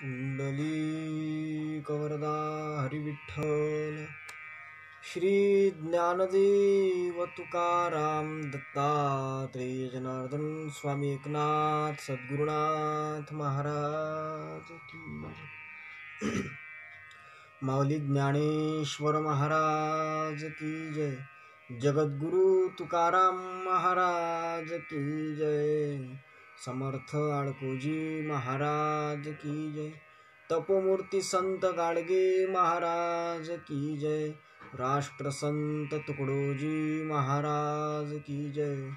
कुंडलीकवरदा हरिविठ्ठल श्री ज्ञानदेव तुकाराम दत्तात्रेय जनार्दन स्वामी एकनाथ सद्गुरुनाथ महाराज की माऊली ज्ञानेश्वर महाराज की जय। जगद्गुरु तुकाराम महाराज की जय। समर्थ आडकोजी महाराज की जय। तपोमूर्ती संत गाडगे महाराज की जय। राष्ट्रसंत तुकडोजी महाराज की जय।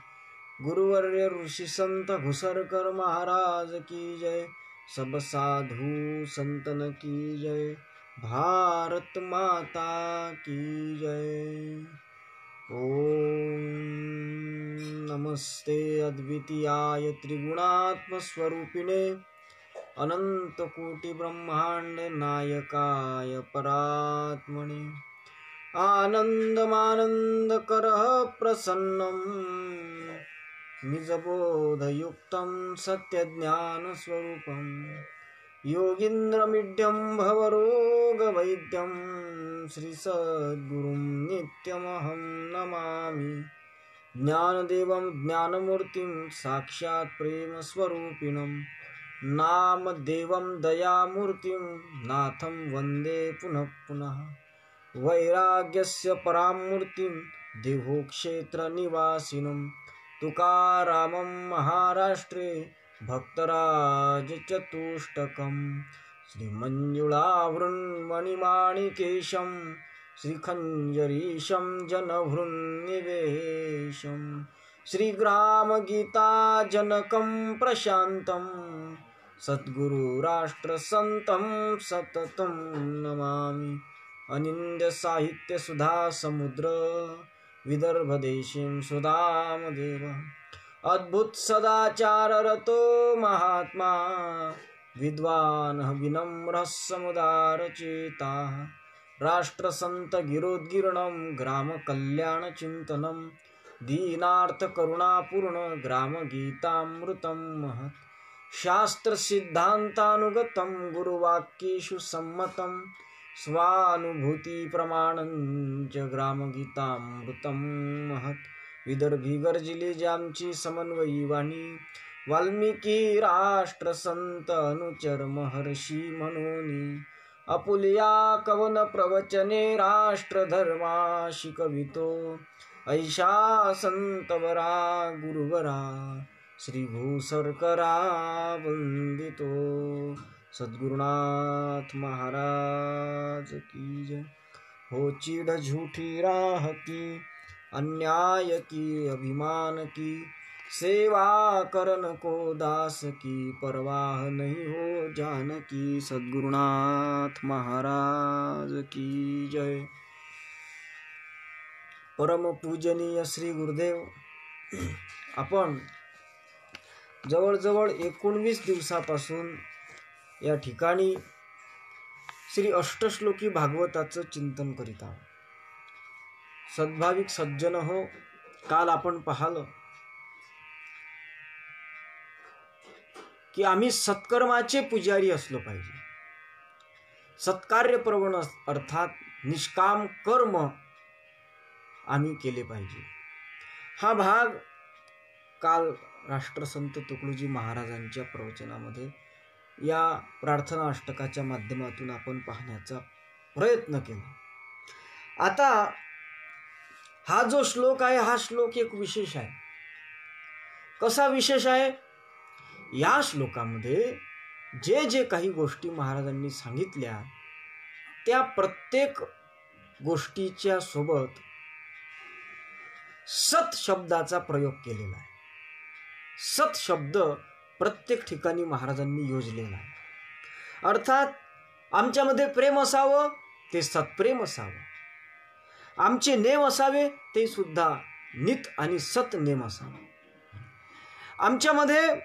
गुरुवर्य ऋषि संत घुसरकर महाराज की जय। सब साधु संतन की जय। भारत माता की जय। ओम नमस्ते अद्वितीयाय त्रिगुणात्म स्वरूपिणे अनंत कोटि ब्रह्मांड नायकाय परात्मने आनंदमानंद करः प्रसन्नं निजबोधयुक्तं सत्यज्ञान स्वरूपं योगीन्द्रमीड्यं भवरोगवैद्यं श्री सद्गुरुं नित्यमहं नमामि। ज्ञानदेवं ज्ञानमूर्तिं साक्षात् प्रेम स्वरूपिणं नामदेवं दयामूर्तिं नाथं वन्दे पुनः पुनः। वैराग्यस्य परामूर्तिं देवोक्षेत्रनिवासिनं तुकारामं महाराष्ट्रे भक्तराजचतुष्टकं श्रीमञ्जुळावृन्मणिमाणिकेशं श्रीखञ्जरीशं जनहृन्निवेशं श्रीग्रामगीताजनकं प्रशान्तं सद्गुरुराष्ट्रसन्तं सततं नमामि। अनिन्द्यसाहित्यसुधा समुद्र विदर्भदेशीं सुधामदेव अद्भुत सदाचाररतो महात्मा विद्वान् विनम्रः समुदारचेताः राष्ट्रसंत गिरोद्गीर्णं ग्रामकल्याणचिन्तनं दीनार्थकरुणापूर्ण ग्रामगीतामृतं महत् शास्त्रसिद्धान्तानुगतं गुरुवाक्येषु सम्मतं स्वानुभूतिप्रमाणं च ग्रामगीतामृतं महत्। विदर्भी गर्जिली जामची समन्वयी वाणी वाल्मिकी राष्ट्रसंत अनुचर महर्षी मनोनी अपुलिया कवन प्रवचने राष्ट्रधर्मा शिकवितो ऐशा संतवरा गुरुवरा श्री भूसरकरा वंदितो सद्गुरुनाथ महाराज की जय। हो चिढ़ झूठी राह की अन्याय की अभिमान की सेवा करन को दास की परवाह नहीं हो जानकी सद्गुरुनाथ महाराज की जय। परम पूजनीय श्री गुरुदेव, आपण जवळजवळ 19 दिवसापासून या ठिकाणी श्री अष्टश्लोकी भागवताचं चिंतन करीत आहोत। सद्भाविक सज्जन हो, काल आपण पाहिलं की आम्ही सत्कर्माचे पुजारी असलो पाहिजे। सत्कार्य प्रवण अर्थात निष्काम कर्म आम्ही केले पाहिजे। हा भाग काल राष्ट्रसंत तुकडोजी महाराजांच्या प्रवचनामध्ये या प्रार्थना अष्टकाच्या माध्यमातून आपण पाहण्याचा प्रयत्न केला। आता हा जो श्लोक आहे, हा श्लोक एक विशेष आहे। कसा विशेष आहे? या श्लोकामध्ये जे जे काही गोष्टी महाराजांनी सांगितल्या त्या प्रत्येक गोष्टीच्या सोबत सत शब्दाचा प्रयोग केलेला आहे। सत शब्द प्रत्येक ठिकाणी महाराजांनी योजलेला आहे। अर्थात आमच्यामध्ये प्रेम असावं ते सत्प्रेम असावं, आमचे नेम असावे ते सुद्धा नित आणि सत नेम असावा, आमच्यामध्ये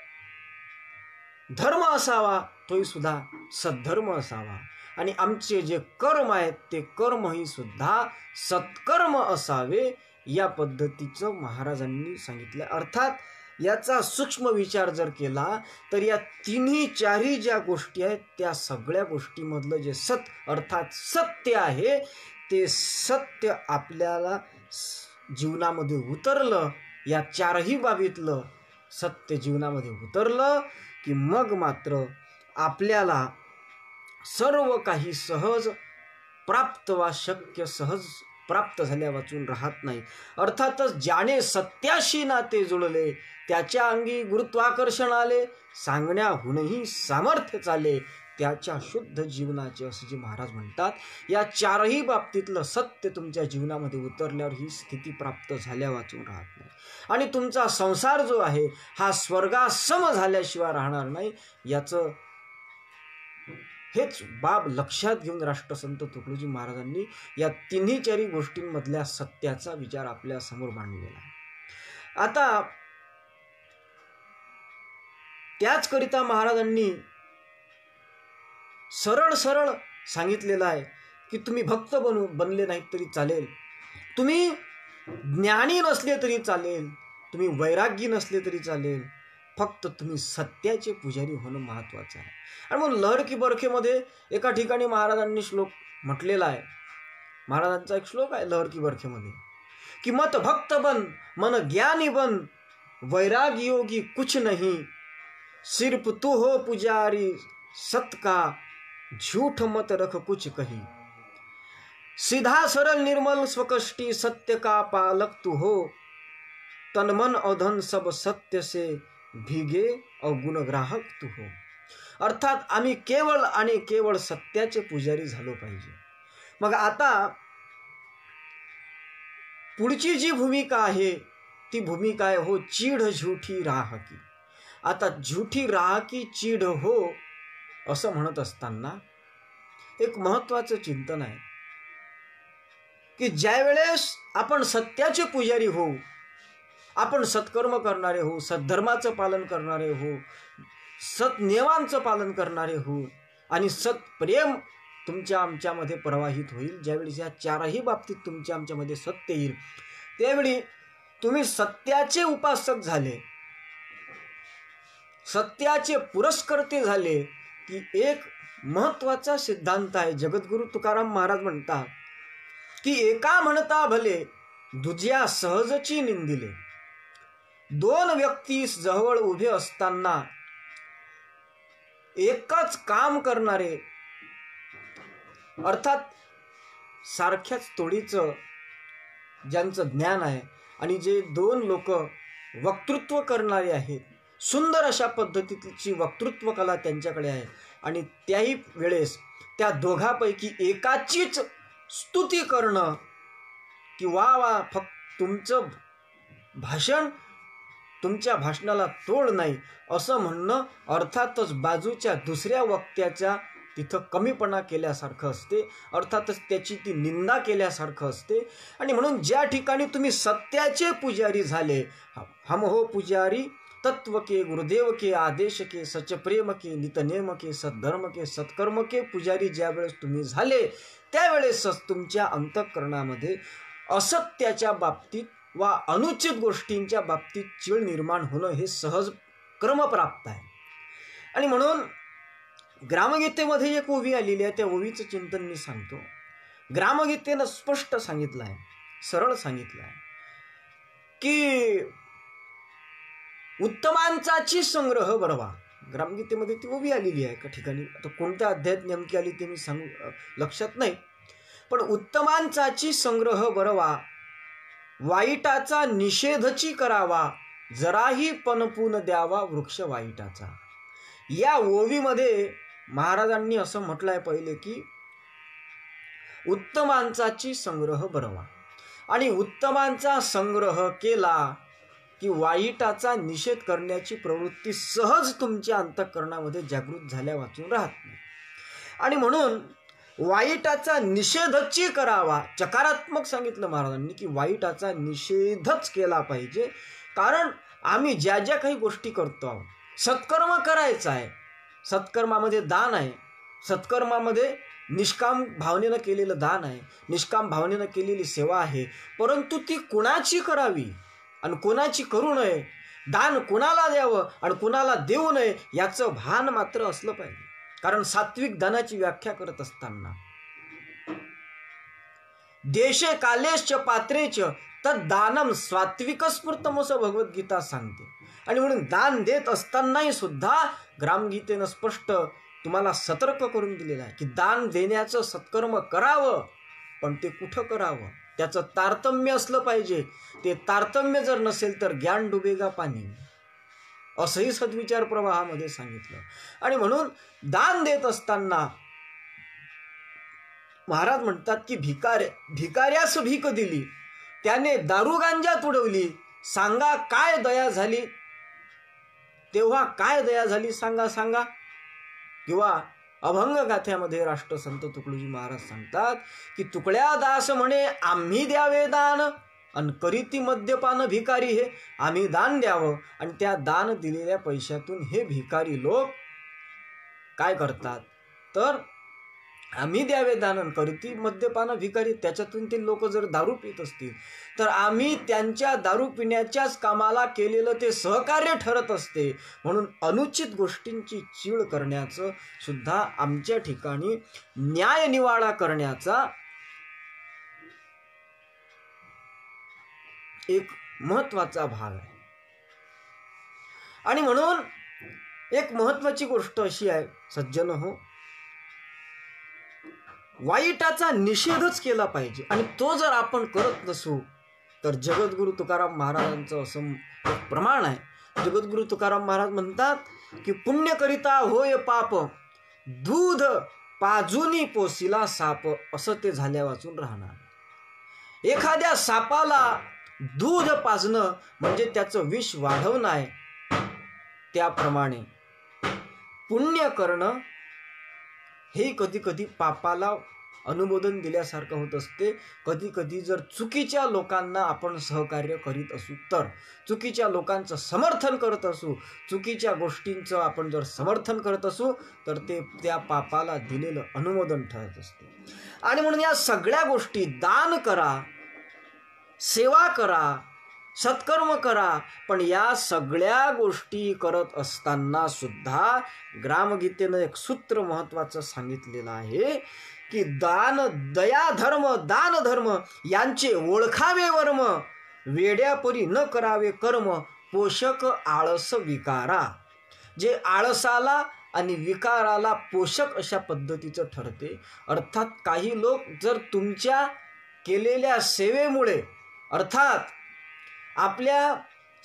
धर्म असावा तोही सुद्धा सद्धर्म असावा, आणि आमचे जे कर्म आहेत ते कर्मही सुद्धा सत्कर्म असावे। या पद्धतीचं महाराजांनी सांगितलं। अर्थात याचा सूक्ष्म विचार जर केला तर या तिन्ही चारही ज्या गोष्टी आहेत त्या सगळ्या गोष्टीमधलं जे सत अर्थात सत्य आहे ते सत्य आपल्याला जीवनामध्ये उतरलं, या चारही बाबीतलं सत्य जीवनामध्ये उतरलं की मग मात्र आपल्याला सर्व काही सहज प्राप्त वा शक्य सहज प्राप्त झाल्या वाचून राहत नाही. अर्थातच ज्याने सत्याशी नाते जुळले त्याच्या अंगी गुरुत्वाकर्षण आले, सांगण्याहूनही सामर्थ्य चाले, त्याच्या शुद्ध जीवनाचे, असे जे महाराज म्हणतात. या चारही बाबतीतलं सत्य तुमच्या जीवनामध्ये उतरल्यावर ही स्थिती प्राप्त झाल्या वाचून राहत नाही आणि तुमचा संसार जो आहे हा स्वर्गासम झाल्याशिवाय राहणार नाही. याचं हेच बाब लक्षात घेऊन राष्ट्रसंत तुकडोजी महाराजांनी या तिन्ही चारी गोष्टींमधल्या सत्याचा विचार आपल्या समोर मांडलेला आहे. आता त्याचकरिता महाराजांनी सरळ सरळ सांगितलेलं आहे की तुम्ही भक्त बनले नाहीत तरी चालेल, तुम्ही ज्ञानी नसले तरी चालेल, तुम्ही वैरागी नसले तरी चालेल, फक्त तुम्ही सत्याचे पुजारी होणं महत्वाचं आहे. आणि मग लहर की बरखेमध्ये एका ठिकाणी महाराजांनी श्लोक म्हटलेला आहे. महाराजांचा एक श्लोक आहे लहर की बरखेमध्ये की मत भक्त बन मन ज्ञानी बन वैराग योगी कुछ नहीं, सिर्फ तू हो पुजारी सत का झूठ मत रख कुछ कही, सीधा सरल निर्मल स्वकष्टी सत्य का पालक तू हो, तन मन और धन सब सत्य से भीगे और गुणग्राहक तू हो. अर्थात आम्ही केवळ आणि केवळ सत्याचे पुजारी झालो पाहिजे. मग आता पुढची जी भूमिका आहे ती भूमिका आहे हो चीड झूठी राह की. आता झूठी राह की चीड हो असं म्हणत असताना एक महत्वाचं चिंतन आहे की ज्या वेळेस आपण सत्याचे पुजारी होऊ, आपण सत्कर्म करणारे हो, सद्धर्माचं पालन करणारे हो, सत्नियमांचं पालन करणारे हो आणि सत्प्रेम तुमच्या आमच्यामध्ये प्रवाहित होईल, ज्यावेळी या चारही बाबतीत तुमच्या आमच्यामध्ये सत्य येईल, त्यावेळी तुम्ही सत्याचे उपासक झाले, सत्याचे पुरस्कर्ते झाले की एक महत्वाचा सिद्धांत आहे. जगद्गुरु तुकाराम महाराज म्हणतात की एका म्हणता भले दुज्या सहजची निंदिले. दोन व्यक्ती जवळ उभे असताना एकच काम करणारे अर्थात सारख्याच तोडीचं ज्यांचं ज्ञान आहे आणि जे दोन लोक वक्तृत्व करणारे आहेत, सुंदर अशा पद्धतीची वक्तृत्व कला त्यांच्याकडे आहे आणि त्याही वेळेस त्या दोघांपैकी एकाचीच स्तुती करणं की वा वा फक्त तुमचं भाषण, तुमच्या भाषणाला तोड नाही असं म्हणणं अर्थातच बाजूच्या दुसऱ्या वक्त्याच्या तिथं कमीपणा केल्यासारखं असते, अर्थातच त्याची ती निंदा केल्यासारखं असते. आणि म्हणून ज्या ठिकाणी तुम्ही सत्याचे पुजारी झाले, हम हो पुजारी तत्व के गुरुदेव के आदेश के सच प्रेम के नितनेम के सद्धर्म के सत्कर्म के पुजारी ज्या वेळेस तुम्ही झाले त्यावेळेसच तुमच्या अंतःकरणामध्ये असत्याच्या बाबतीत वा अनुचित गोष्टींच्या बाबतीत चीळ निर्माण होणं हे सहज क्रमप्राप्त आहे. आणि म्हणून ग्रामगीतेमध्ये एक ओवी आलेली आहे, त्या ओवीचं चिंतन मी सांगतो. ग्रामगीतेनं स्पष्ट सांगितलं आहे, सरळ सांगितलं आहे की उत्तमांचाची संग्रह बरवा. ग्रामगीतेमध्ये ती ओवी आलेली आहे एका ठिकाणी, आता कोणत्या अध्यायात नेमकी आली ते मी सांगू लक्षात नाही, पण उत्तमांचाची संग्रह बरवा, वाईटाचा निषेधची करावा, जराही पनपून द्यावा वृक्ष वाईटाचा. या ओवीमध्ये महाराजांनी असं म्हटलंय पहिले की उत्तमांचाची संग्रह बरवा, आणि उत्तमांचा संग्रह केला की वाईटाचा निषेध करण्याची प्रवृत्ती सहज तुमच्या अंतःकरणामध्ये जागृत झाल्या वाचून राहत नाही. आणि म्हणून वाईटाचा निषेधची करावा, चकारात्मक सांगितलं महाराजांनी की वाईटाचा निषेधच केला पाहिजे. कारण आम्ही ज्या ज्या काही गोष्टी करतो आहोत, सत्कर्म करायचं आहे, सत्कर्मामध्ये दान आहे, सत्कर्मामध्ये निष्काम भावनेनं केलेलं दान आहे, निष्काम भावनेनं केलेली सेवा आहे, परंतु ती कुणाची करावी आणि कोणाची करू नये दान कुणाला द्यावं आणि कुणाला देऊ नये याचं भान मात्र असलं पाहिजे. कारण सात्विक दानाची व्याख्या करत असताना देशे कालेश्च पात्रेच तद्दानम सात्विक स्फूर्तम असं भगवद्गीता सांगते. आणि म्हणून दान देत असतानाही सुद्धा ग्रामगीतेनं स्पष्ट तुम्हाला सतर्क करून दिलेलं आहे की दान देण्याचं सत्कर्म करावं, पण ते कुठं करावं, त्याचं तारतम्य असलं पाहिजे. ते तारतम्य जर नसेल तर ज्ञान डुबेगा पाणी, असंही सद्विचार प्रवाहामध्ये सांगितलं. आणि म्हणून दान देत असताना महाराज म्हणतात की भिकाऱ्यास भीक दिली, त्याने दारू गांजात उडवली, सांगा काय दया झाली, तेव्हा काय दया झाली सांगा. किंवा अभंग गाथ्यामध्ये राष्ट्रसंत तुकडोजी महाराज सांगतात की तुकड्या दास म्हणे आम्ही द्यावे दान, अन करीती मद्यपान भिकारी हे. आम्ही दान द्यावं आणि त्या दान दिलेल्या पैशातून हे भिकारी लोक काय करतात तर आम्ही द्यावे दान करीती मद्यपान भिकारी, त्याच्यातून ते लोक जर दारू पित असतील तर आम्ही त्यांच्या दारू पिण्याच्याच कामाला केलेलं ते सहकार्य ठरत असते. म्हणून अनुचित गोष्टींची चीड करण्याचं सुद्धा आमच्या ठिकाणी न्याय निवाडा करण्याचा एक महत्वाचा भाग आहे. आणि म्हणून एक महत्वाची गोष्ट अशी आहे सज्जन हो, वाईटाचा निषेधच केला पाहिजे. आणि तो जर आपण करत नसू तर जगद्गुरु तुकाराम महाराजांचं असं प्रमाण आहे. जगद्गुरु तुकाराम महाराज म्हणतात की पुण्य करिता होय पाप, दूध पाजूनी पोसिला साप, असं ते झाल्या वाचून राहणार. एखाद्या सापाला दूध पाजणं म्हणजे त्याचं विष वाढवणं आहे. त्याप्रमाणे पुण्य करणं हे कधी कधी पापाला अनुमोदन दिल्यासारखं होत असते. कधी कधी जर चुकीच्या लोकांना आपण सहकार्य करीत असू तर, चुकीच्या लोकांचं समर्थन करत असू, चुकीच्या गोष्टींचं आपण जर समर्थन करत असू तर ते त्या पापाला दिलेलं अनुमोदन ठरत असते. आणि म्हणून या सगळ्या गोष्टी दान करा, सेवा करा, सत्कर्म करा, पण या सगळ्या गोष्टी करत असताना सुद्धा ग्रामगीतेनं एक सूत्र महत्वाचं सांगितलेलं आहे की दान दया धर्म दान धर्म यांचे ओळखावे वर्म, वेड्यापरी न करावे कर्म, पोषक आळस विकारा. जे आळसाला आणि विकाराला पोषक अशा पद्धतीचं ठरते. अर्थात काही लोक जर तुमच्या केलेल्या सेवेमुळे, अर्थात आपल्या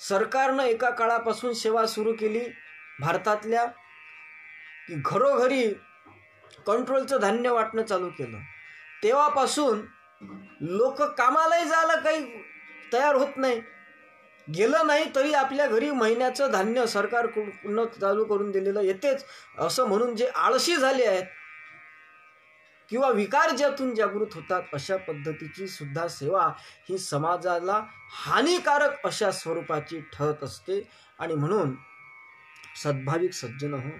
सरकारनं एका काळापासून सेवा सुरू केली भारतातल्या, की घरोघरी कंट्रोलचं धान्य वाटणं चालू केलं, तेव्हापासून लोक कामालाही जायला काही तयार होत नाही. गेलं नाही तरी आपल्या घरी महिन्याचं धान्य सरकारकडून चालू करून दिलेलं येतेच असं म्हणून जे आळशी झाले आहेत किंवा विकार ज्यातून जागृत होतात, अशा पद्धतीची सुद्धा सेवा ही समाजाला हानिकारक अशा स्वरूपाची ठरत असते. आणि म्हणून सद्भाविक सज्जन हो,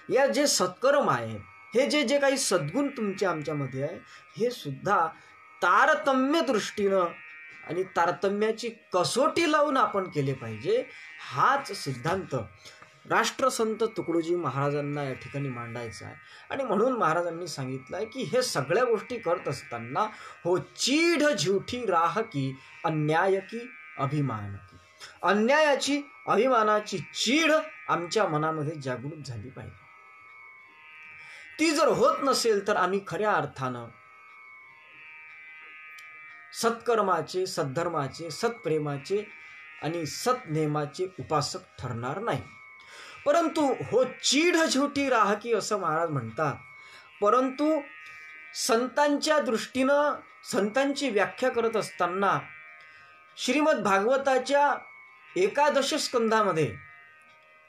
या जे सत्कर्म आहे, हे जे काही सद्गुण तुमच्या आमच्यामध्ये आहे, हे सुद्धा तारतम्य दृष्टीनं आणि तारतम्याची कसोटी लावून आपण केले पाहिजे. हाच सिद्धांत राष्ट्रसंत तुकडोजी महाराजांना या ठिकाणी मांडायचा आहे. आणि म्हणून महाराजांनी सांगितलं आहे की हे सगळ्या गोष्टी करत असताना हो चीढ झुठी राह की अन्याय की अभिमान की, अन्यायाची अभिमानाची चीढ आमच्या मनामध्ये जागृत झाली पाहिजे. ती जर होत नसेल तर आम्ही खऱ्या अर्थानं सत्कर्माचे, सद्धर्माचे, सत्प्रेमाचे आणि सत्नेमाचे उपासक ठरणार नाही. परंतु हो चीढ झुटी राह की असं महाराज म्हणतात. परंतु संतांच्या दृष्टीनं संतांची व्याख्या करत असताना श्रीमद भागवताच्या 11 स्कंधामध्ये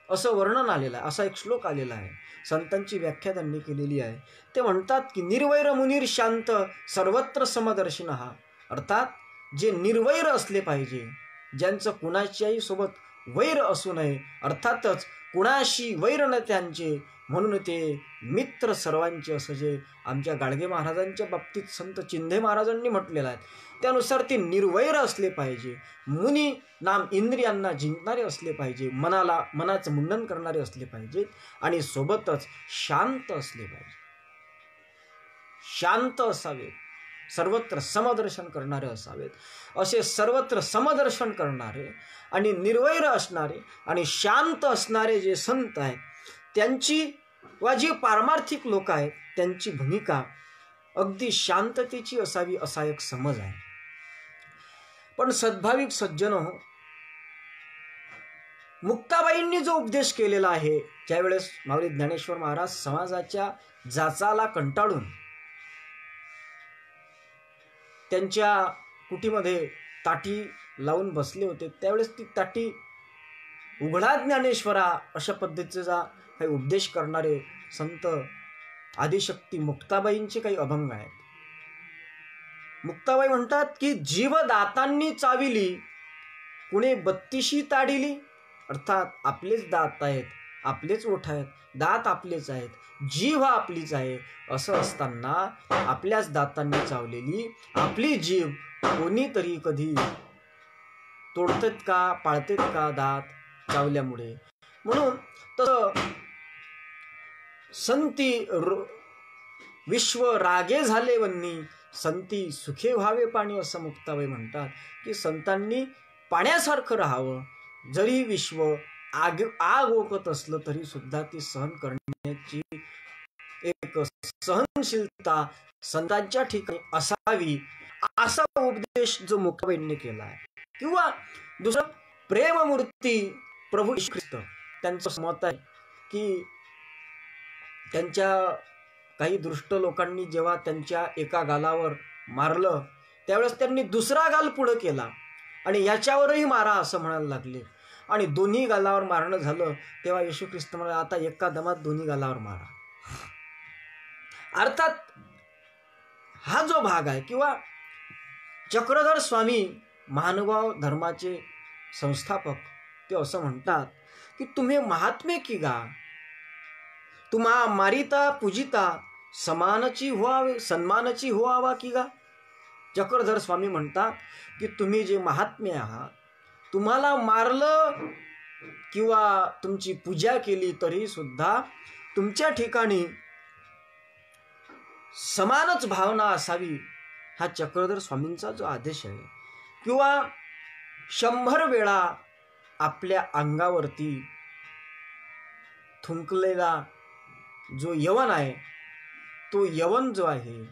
असं वर्णन आलेलं आहे, असा एक श्लोक आलेला आहे. संतांची व्याख्या त्यांनी केलेली आहे. ते म्हणतात की निर्वैर मुनीर शांत सर्वत्र समदर्शिनः, अर्थात जे निर्वैर असले पाहिजे, ज्यांचं कुणाच्याही सोबत वैर असू नये, अर्थातच कुणाशी वैर न त्यांचे, म्हणून ते मित्र सर्वांचे असं जे आमच्या गाडगे महाराजांच्या बाबतीत संत चिंधे महाराजांनी म्हटलेलं आहे त्यानुसार ते निर्वैर असले पाहिजे, मुनी नाम इंद्रियांना जिंकणारे असले पाहिजे, मनाचं मुंडन करणारे असले पाहिजे आणि सोबतच शांत असले पाहिजे, शांत असावेत, सर्वत्र समदर्शन करणारे असावेत. असे सर्वत्र समदर्शन करणारे आणि निर्वैर असणारे आणि शांत असणारे जे संत आहेत त्यांची वा जी पारमार्थिक लोक आहेत त्यांची भूमिका अगदी शांततेची असावी असा एक समज आहे. पण सद्भाविक सज्जन हो, मुक्ताबाईंनी जो उपदेश केलेला आहे, ज्यावेळेस माऊली ज्ञानेश्वर महाराज समाजाच्या जाचाला कंटाळून त्यांच्या कुटीमध्ये ताटी लावून बसले होते, त्यावेळेस ती ताटी उघडा ज्ञानेश्वरा अशा पद्धतीचा काही उपदेश करणारे संत आदिशक्ती मुक्ताबाईंचे काही अभंग आहेत. मुक्ताबाई म्हणतात की जीवदातांनी चाविली कुणे 32 ताडिली, अर्थात आपलेच दात आहेत, आपलेच ओठ आहेत, दात आपलेच आहेत, जीव हा आपलीच आहे. असं असताना आपल्याच दातांनी चावलेली आपली जीव कोणीतरी कधी तोडतेत का, पाळतेत का दात चावल्यामुळे. म्हणून तर संती विश्व रागे झाले वन्नी, संती सुखे व्हावे पाणी, असं मुक्ताबाई म्हणतात की संतांनी पाण्यासारखं राहावं. जरी विश्व आग ओकत असलं तरी सुद्धा ती सहन करण्याची एक सहनशीलता संतांच्या ठिकाणी असावी, असा उपदेश जो मुक्ताबाईंनी केला आहे. किंवा दुसरं प्रेममूर्ती प्रभू येशू ख्रिस्त, त्यांचं मत आहे की त्यांच्या काही दुष्ट लोकांनी जेव्हा त्यांच्या एका गालावर मारलं त्यावेळेस त्यांनी दुसरा गाल पुढे केला आणि याच्यावरही मारा असं म्हणायला लागले आणि दोन्ही गालावर मारणं झालं. तेव्हा येशू ख्रिस्त म्हणाले, आता एका दमात दोन्ही गालावर मारा. अर्थात हा जो भाग आहे, किंवा चक्रधर स्वामी महानुभाव धर्माचे संस्थापक ते असं म्हणतात की तुम्ही महात्मे की गा, तुम्हा मारिता पूजिता समानाची व्हावे, सन्मानाची व्हावा की गा. चक्रधर स्वामी म्हणतात की तुम्ही जे महात्मे आहात, तुम्हाला मारलं किंवा तुमची पूजा केली तरी सुद्धा तुमच्या ठिकाणी समानच भावना असावी, हा चक्रधर स्वामींचा जो आदेश आहे. किंवा 100 वेळा आपल्या अंगावरती थुंकलेला जो यवन आहे, तो यवन जो आहे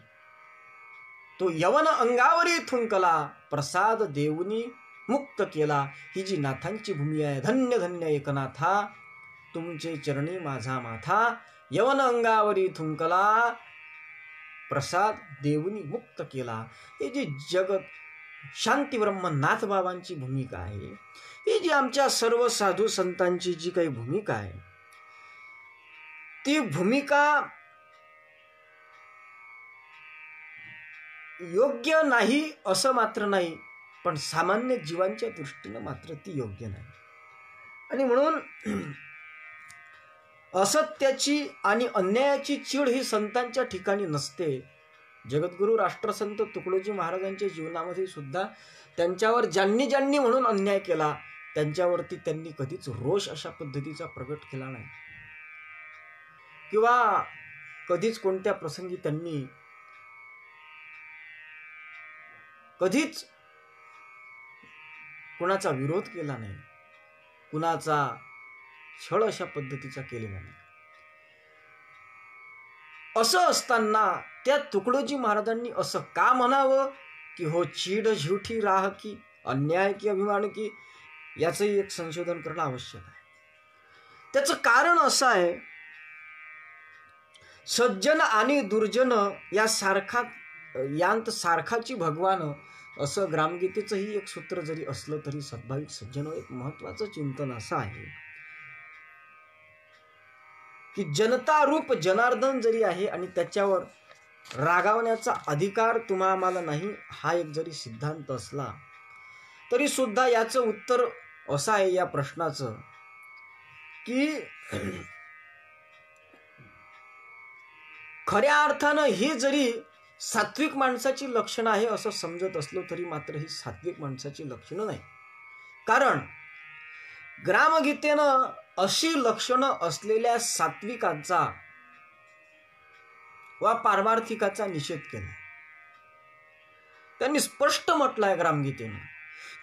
तो यवन अंगावरी थुंकला, प्रसाद देऊनी मुक्त केला. ही जी नाथांची भूमी आहे, धन्य धन्य एकनाथा तुमचे चरणी माझा माथा, यवन अंगावरी थुंकला, प्रसाद देऊनी मुक्त केला. हे जी जगत शांतीब्रह्म नाथबाबांची भूमिका आहे, ही जी आमच्या सर्व साधू संतांची जी काही भूमिका आहे, ती भूमिका योग्य नाही असं मात्र नाही, पण सामान्य जीवांच्या दृष्टीनं मात्र ती योग्य नाही. आणि म्हणून असत्याची आणि अन्यायाची चीड ही संतांच्या ठिकाणी नसते. जगद्गुरु राष्ट्रसंत तुकडोजी महाराजांच्या जीवनामध्ये सुद्धा त्यांच्यावर ज्यांनी ज्यांनी म्हणून अन्याय केला त्यांच्यावरती त्यांनी कधीच रोष अशा पद्धतीचा प्रगट केला नाही, किंवा कधीच कोणत्या प्रसंगी त्यांनी कधीच कुणाचा विरोध केला नाही, कुणाचा छळ अशा पद्धतीचा केलेला नाही. असं असताना त्या तुकडोजी महाराजांनी असं का म्हणावं की हो चीड झुठी राह की, अन्याय की अभिमान की, याचंही एक संशोधन करणं आवश्यक आहे. त्याचं कारण असं आहे, सज्जन आणि दुर्जन यांत सारखाची भगवान, असं ग्रामगीतेचंही एक सूत्र जरी असलं तरी सद्भाविक सज्जन एक महत्वाचं चिंतन असं आहे की जनता रूप जनार्दन जरी आहे आणि त्याच्यावर रागावण्याचा अधिकार तुम्हा आम्हाला नाही, हा एक जरी सिद्धांत असला तरी सुद्धा याचं उत्तर असं आहे या प्रश्नाचं की खऱ्या अर्थानं ही जरी सात्विक माणसाची लक्षणं आहे असं समजत असलो तरी मात्र ही सात्विक माणसाची लक्षणं नाही. कारण ग्रामगीतेनं अशी लक्षणं असलेल्या सात्विकांचा वा पारमार्थिकाचा निषेध केला. त्यांनी स्पष्ट म्हटलंय ग्रामगीतेनं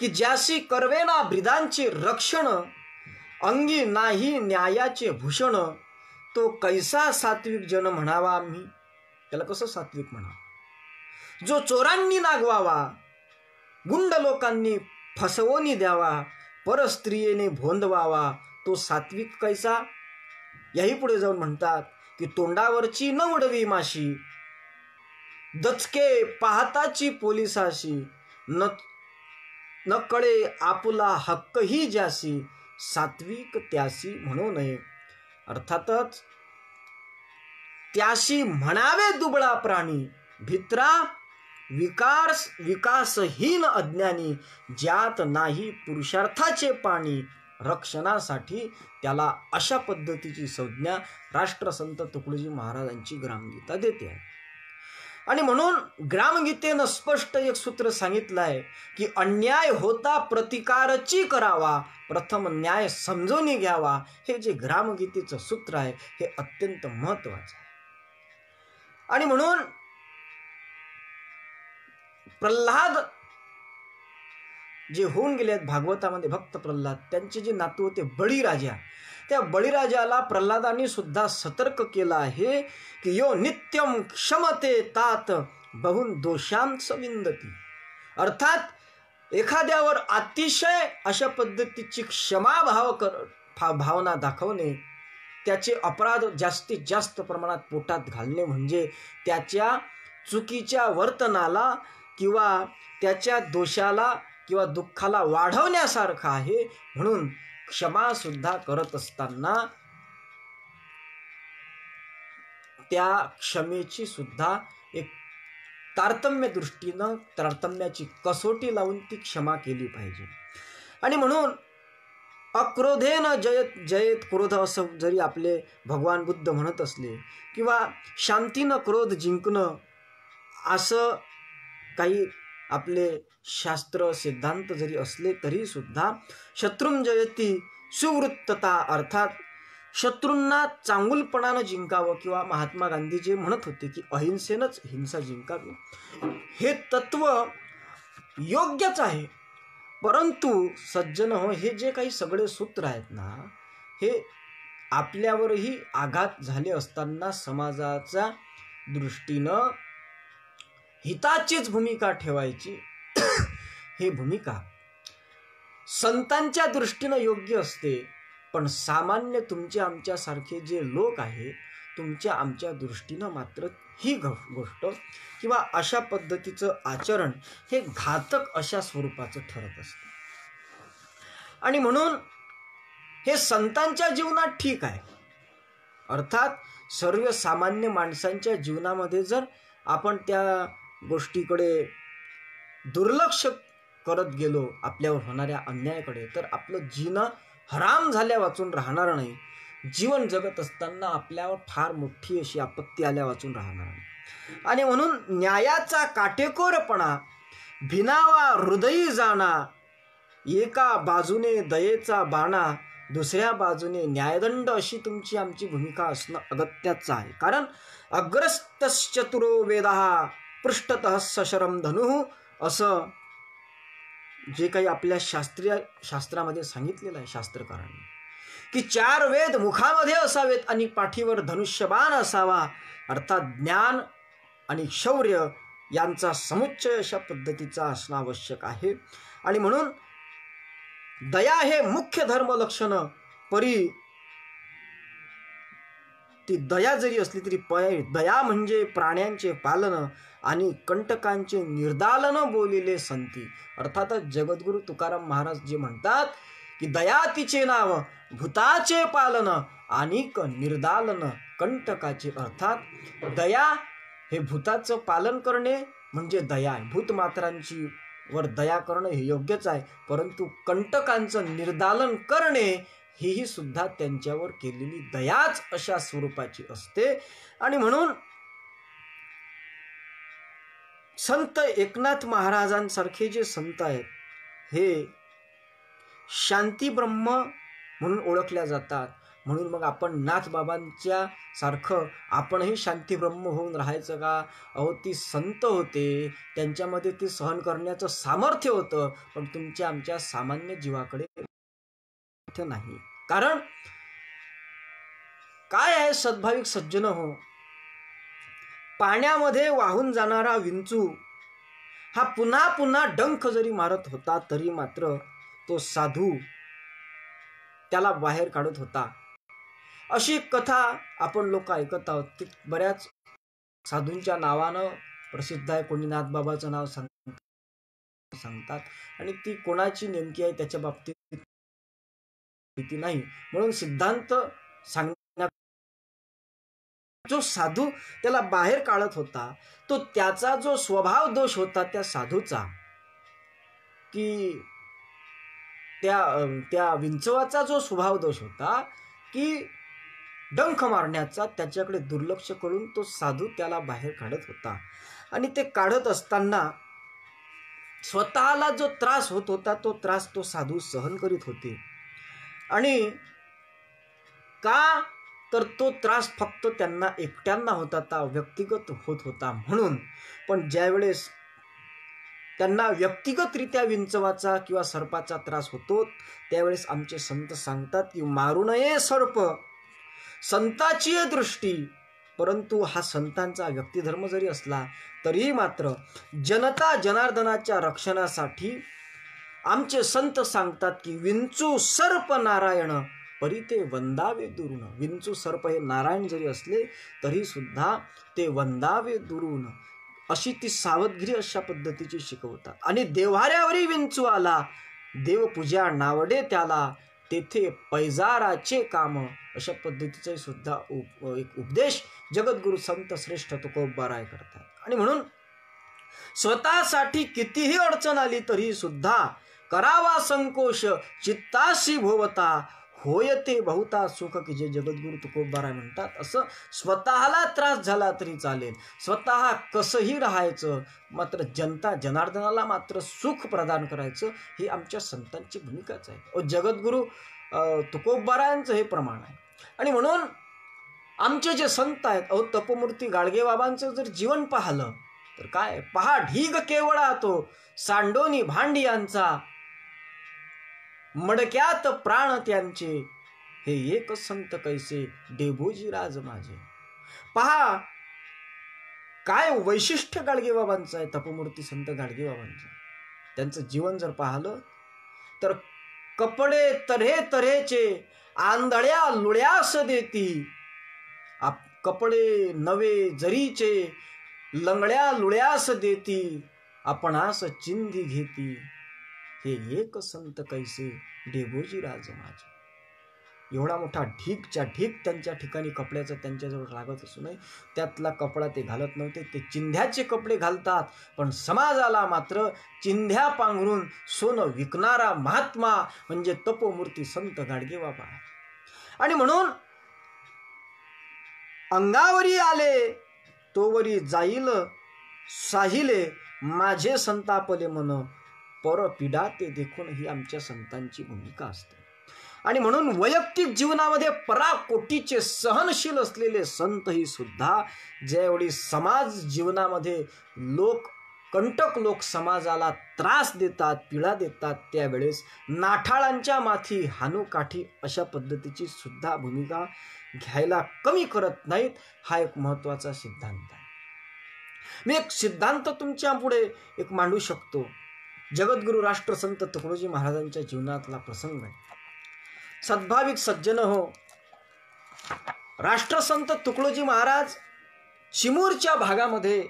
की ज्यासी करवेना ब्रिदांचे रक्षण, अंगी नाही न्यायाचे भूषण, तो कैसा सात्विक जन म्हणावा आम्ही. त्याला कसं सात्विक म्हणावं? जो चोरांनी नागवावा, गुंड लोकांनी फसवोनी द्यावा, परस्त्रियेने भोंदवावा, तो सात्विक कैसा. याही पुढे जाऊन म्हणतात की तोंडावरची न उडवी माशी, दचके पाहताची पोलिसाशी, न कळे आपुला हक्कही ज्यासी, सात्विक त्यासी म्हणू नये. अर्थातच त्याशी म्हणावे दुबळा प्राणी, भित्रा विकासहीन अज्ञानी, ज्यात नाही पुरुषार्थाचे पाणी, रक्षणासाठी त्याला अशा पद्धतीची संज्ञा राष्ट्रसंत तुकडोजी महाराजांची ग्रामगीता देते आहे. आणि म्हणून ग्रामगीतेनं स्पष्ट एक सूत्र सांगितलं आहे की अन्याय होता प्रतिकारची करावा, प्रथम न्याय समजून घ्यावा. हे जे ग्रामगीतेचं सूत्र आहे हे अत्यंत महत्वाचं आहे. आणि म्हणून प्रल्हाद जे होऊन गेले आहेत भागवतामध्ये, भक्त प्रल्हाद, त्यांचे जे नातू होते बळीराजा, त्या बळीराजाला प्रल्हादांनी सुद्धा सतर्क केलं आहे की यो नित्यम क्षमते तात बहुन दोषांच विंदती. अर्थात एखाद्यावर अतिशय अशा पद्धतीची भावना दाखवणे, त्याचे अपराध जास्तीत जास्त प्रमाणात पोटात घालणे म्हणजे त्याच्या चुकीच्या वर्तनाला किंवा त्याच्या दोषाला किंवा दुःखाला वाढवण्यासारखं आहे. म्हणून क्षमा सुद्धा करत असताना त्या क्षमेची सुद्धा एक तारतम्य दृष्टीनं तारतम्याची कसोटी लावून ती क्षमा केली पाहिजे. आणि म्हणून अक्रोधेन जयत जयत क्रोध असं जरी आपले भगवान बुद्ध म्हणत असले किंवा शांतीनं क्रोध जिंकणं असं काही आपले शास्त्र सिद्धांत जरी असले तरी सुद्धा शत्रुंजयती सुवृत्तता, अर्थात शत्रूंना चांगुलपणानं जिंकावं, किंवा महात्मा गांधी जे म्हणत होते की अहिंसेनंच हिंसा जिंकावी, हे तत्व योग्यच आहे. परंतु सज्जन हो, हे जे काही सगळे सूत्र आहेत ना, हे आपल्यावरही आघात झाले असताना समाजाच्या दृष्टीनं हिताचीच भूमिका ठेवायची. ही भूमिका संतांच्या दृष्टीनं योग्य असते, पण सामान्य तुमच्या आमच्यासारखे जे लोक आहे तुमच्या आमच्या दृष्टीनं मात्र ही गोष्ट किंवा अशा पद्धतीचं आचरण हे घातक अशा स्वरूपाचं ठरत असतं. आणि म्हणून हे संतांच्या जीवनात ठीक आहे. अर्थात सर्वसामान्य माणसांच्या जीवनामध्ये जर आपण त्या गोष्टीकडे दुर्लक्ष करत गेलो आपल्यावर होणाऱ्या अन्यायाकडे, तर आपलं जीणं हराम झाल्या वाचून राहणार नाही. जीवन जगत असताना आपल्यावर फार मोठी अशी आपत्ती आल्या वाचून राहणार नाही. आणि म्हणून न्यायाचा काटेकोरपणा भिनावा हृदयी जाणा, एका बाजूने दयेचा बाणा, दुसऱ्या बाजूने न्यायदंड, अशी तुमची आमची भूमिका असणं अगत्याचं आहे. कारण अग्रस्तश्चतुरो वेदः पृष्ठतः सशरम धनुः असं जे काही आपल्या शास्त्रामध्ये सांगितलेलं आहे शास्त्रकारांनी, की 4 वेद मुखामध्ये असावेत आणि पाठीवर धनुष्यबाण असावा. अर्थात ज्ञान आणि शौर्य यांचा समुच्चय अशा पद्धतीचा असणं आवश्यक आहे. आणि म्हणून दया हे मुख्य धर्म लक्षण, परी ती दया जरी असली तरी दया म्हणजे प्राण्यांचे पालन आणि कंटकांचे निर्दालन बोलिले संती. अर्थातच जगद्गुरु तुकाराम महाराज जे म्हणतात की दया तिचे नाव, भूताचे पालन आणि निर्दालन कंटकाचे. अर्थात दया हे भूताचं पालन करणे म्हणजे दया आहे. भूतमात्रांची वर दया करणं हे योग्यच आहे, परंतु कंटकांचं निर्दालन करणे ही सुद्धा त्यांच्यावर केलेली दयाच अशा स्वरूपाची असते. आणि म्हणून संत एकनाथ महाराजांसारखे जे संत आहेत हे शांती ब्रह्म म्हणून ओळखल्या जातात. म्हणून मग आपण नाथबाबांच्या सारखं आपणही शांती ब्रह्म होऊन राहायचं का? अहो, ती संत होते, त्यांच्यामध्ये ते सहन करण्याचं सामर्थ्य होतं, पण तुमच्या आमच्या सामान्य जीवाकडे नाही. कारण काय आहे सद्भाविक सज्जन हो, पाण्यामध्ये वाहून जाणारा विंचू हा पुन्हा पुन्हा डंख जरी मारत होता तरी मात्र तो साधू त्याला बाहेर काढत होता. अशी कथा आपण लोक ऐकत आहोत की बऱ्याच साधूंच्या नावानं प्रसिद्ध आहे. कोणी नाथबाबाचं नाव सांगतात आणि ती कोणाची नेमकी आहे त्याच्या बाबतीत भीती नाही. म्हणून सिद्धांत सांगण्यात जो साधू त्याला बाहेर काढत होता तो त्याचा जो स्वभाव दोष होता त्या साधूचा, की त्या विंचवाचा जो स्वभाव दोष होता की डंख मारण्याचा, त्याच्याकडे दुर्लक्ष करून तो साधू त्याला बाहेर काढत होता. आणि ते काढत असताना स्वतःला जो त्रास होत होता तो त्रास तो साधू सहन करीत होते. आणि का तर तो त्रास फक्त त्यांना एकट्यांना होता, ता व्यक्तिगत होत होता म्हणून. पण ज्यावेळेस त्यांना व्यक्तिगतरित्या विंचवाचा किंवा सर्पाचा त्रास होतो त्यावेळेस आमचे संत सांगतात की मारू नये सर्प, संताची दृष्टी. परंतु हा संतांचा व्यक्तिधर्म जरी असला तरी मात्र जनता जनार्दनाच्या रक्षणासाठी आमचे संत सांगतात की विंचू सर्प नारायण परी ते वंदावे दुरून. विंचू सर्प हे नारायण जरी असले तरी सुद्धा ते वंदावे दुरून, अशी ती सावधगिरी अशा पद्धतीची शिकवतात. आणि देव्हाऱ्यावरी विंचू आला, देवपूजा नावडे त्याला, तेथे पैजाराचे काम, अशा पद्धतीचा सुद्धा एक उपदेश जगद्गुरु संत श्रेष्ठ तुकोबाराय करतात. आणि म्हणून स्वतःसाठी कितीही अडचण आली तरी सुद्धा करावा संकोच चित्ताशी भोवता, होय ते बहुता सुख, की जे जगद्गुरु तुकोबाराय म्हणतात. असं स्वतःला त्रास झाला तरी चालेल, स्वतः कसंही राहायचं, मात्र जनता जनार्दनाला मात्र सुख प्रदान करायचं, ही आमच्या संतांची भूमिकाच आहे. जगद्गुरु तुकोबारायांचं हे प्रमाण आहे. आणि म्हणून आमचे जे संत आहेत, तपोमूर्ती गाडगे बाबांचं जर जीवन पाहिलं तर काय, पहा ढीग केवळा तो सांडोनी भांडियांचा, मडक्यात प्राण त्यांचे, हे एक संत कैसे डेबोजी राज माझे. पहा काय वैशिष्ट्य गाडगेबाबांचं आहे, तपोमूर्ती संत गाडगेबाबांचं. त्यांचं जीवन जर पाहिलं तर कपडे तऱ्हे तऱ्हेचे आंधळ्या लुळ्यास देती, कपडे नवे जरीचे लंगड्या लुळ्यास देती, आपणास चिंधी घेती, हे एक संत कैसे डेबोजी राज माझे. एवढा मोठा ढीगच्या ढीग त्यांच्या ठिकाणी कपड्याचा त्यांच्याजवळ लागत असू नये, त्यातला कपडा ते घालत नव्हते, ते चिंध्याचे कपडे घालतात. पण समाजाला मात्र चिंध्या पांघरून सोनं विकणारा महात्मा म्हणजे तपोमूर्ती संत गाडगेबाबा. आणि म्हणून अंगावरी आले तोवरी जाईल साहिले, माझे संतापले मन पर पिडा ते देखून, ही आमच्या संतांची भूमिका असते. आणि म्हणून वैयक्तिक जीवनामध्ये पराकोटीचे सहनशील असलेले संत ही सुद्धा ज्यावेळी समाज जीवनामध्ये कंटक लोक समाजाला त्रास देतात, पीडा देतात, त्यावेळेस नाठाळांच्या माथी हानूकाठी अशा पद्धतीची सुद्धा भूमिका घ्यायला कमी करत नाहीत. हा एक महत्वाचा सिद्धांत आहे. मी एक सिद्धांत तुमच्या पुढे एक मांडू शकतो. जगद्गुरु राष्ट्रसंत तुकडोजी महाराजांच्या जीवनातला प्रसंग आहे. सद्भाविक सज्जन हो, राष्ट्रसंत तुकडोजी महाराज चिमूरच्या भागामध्ये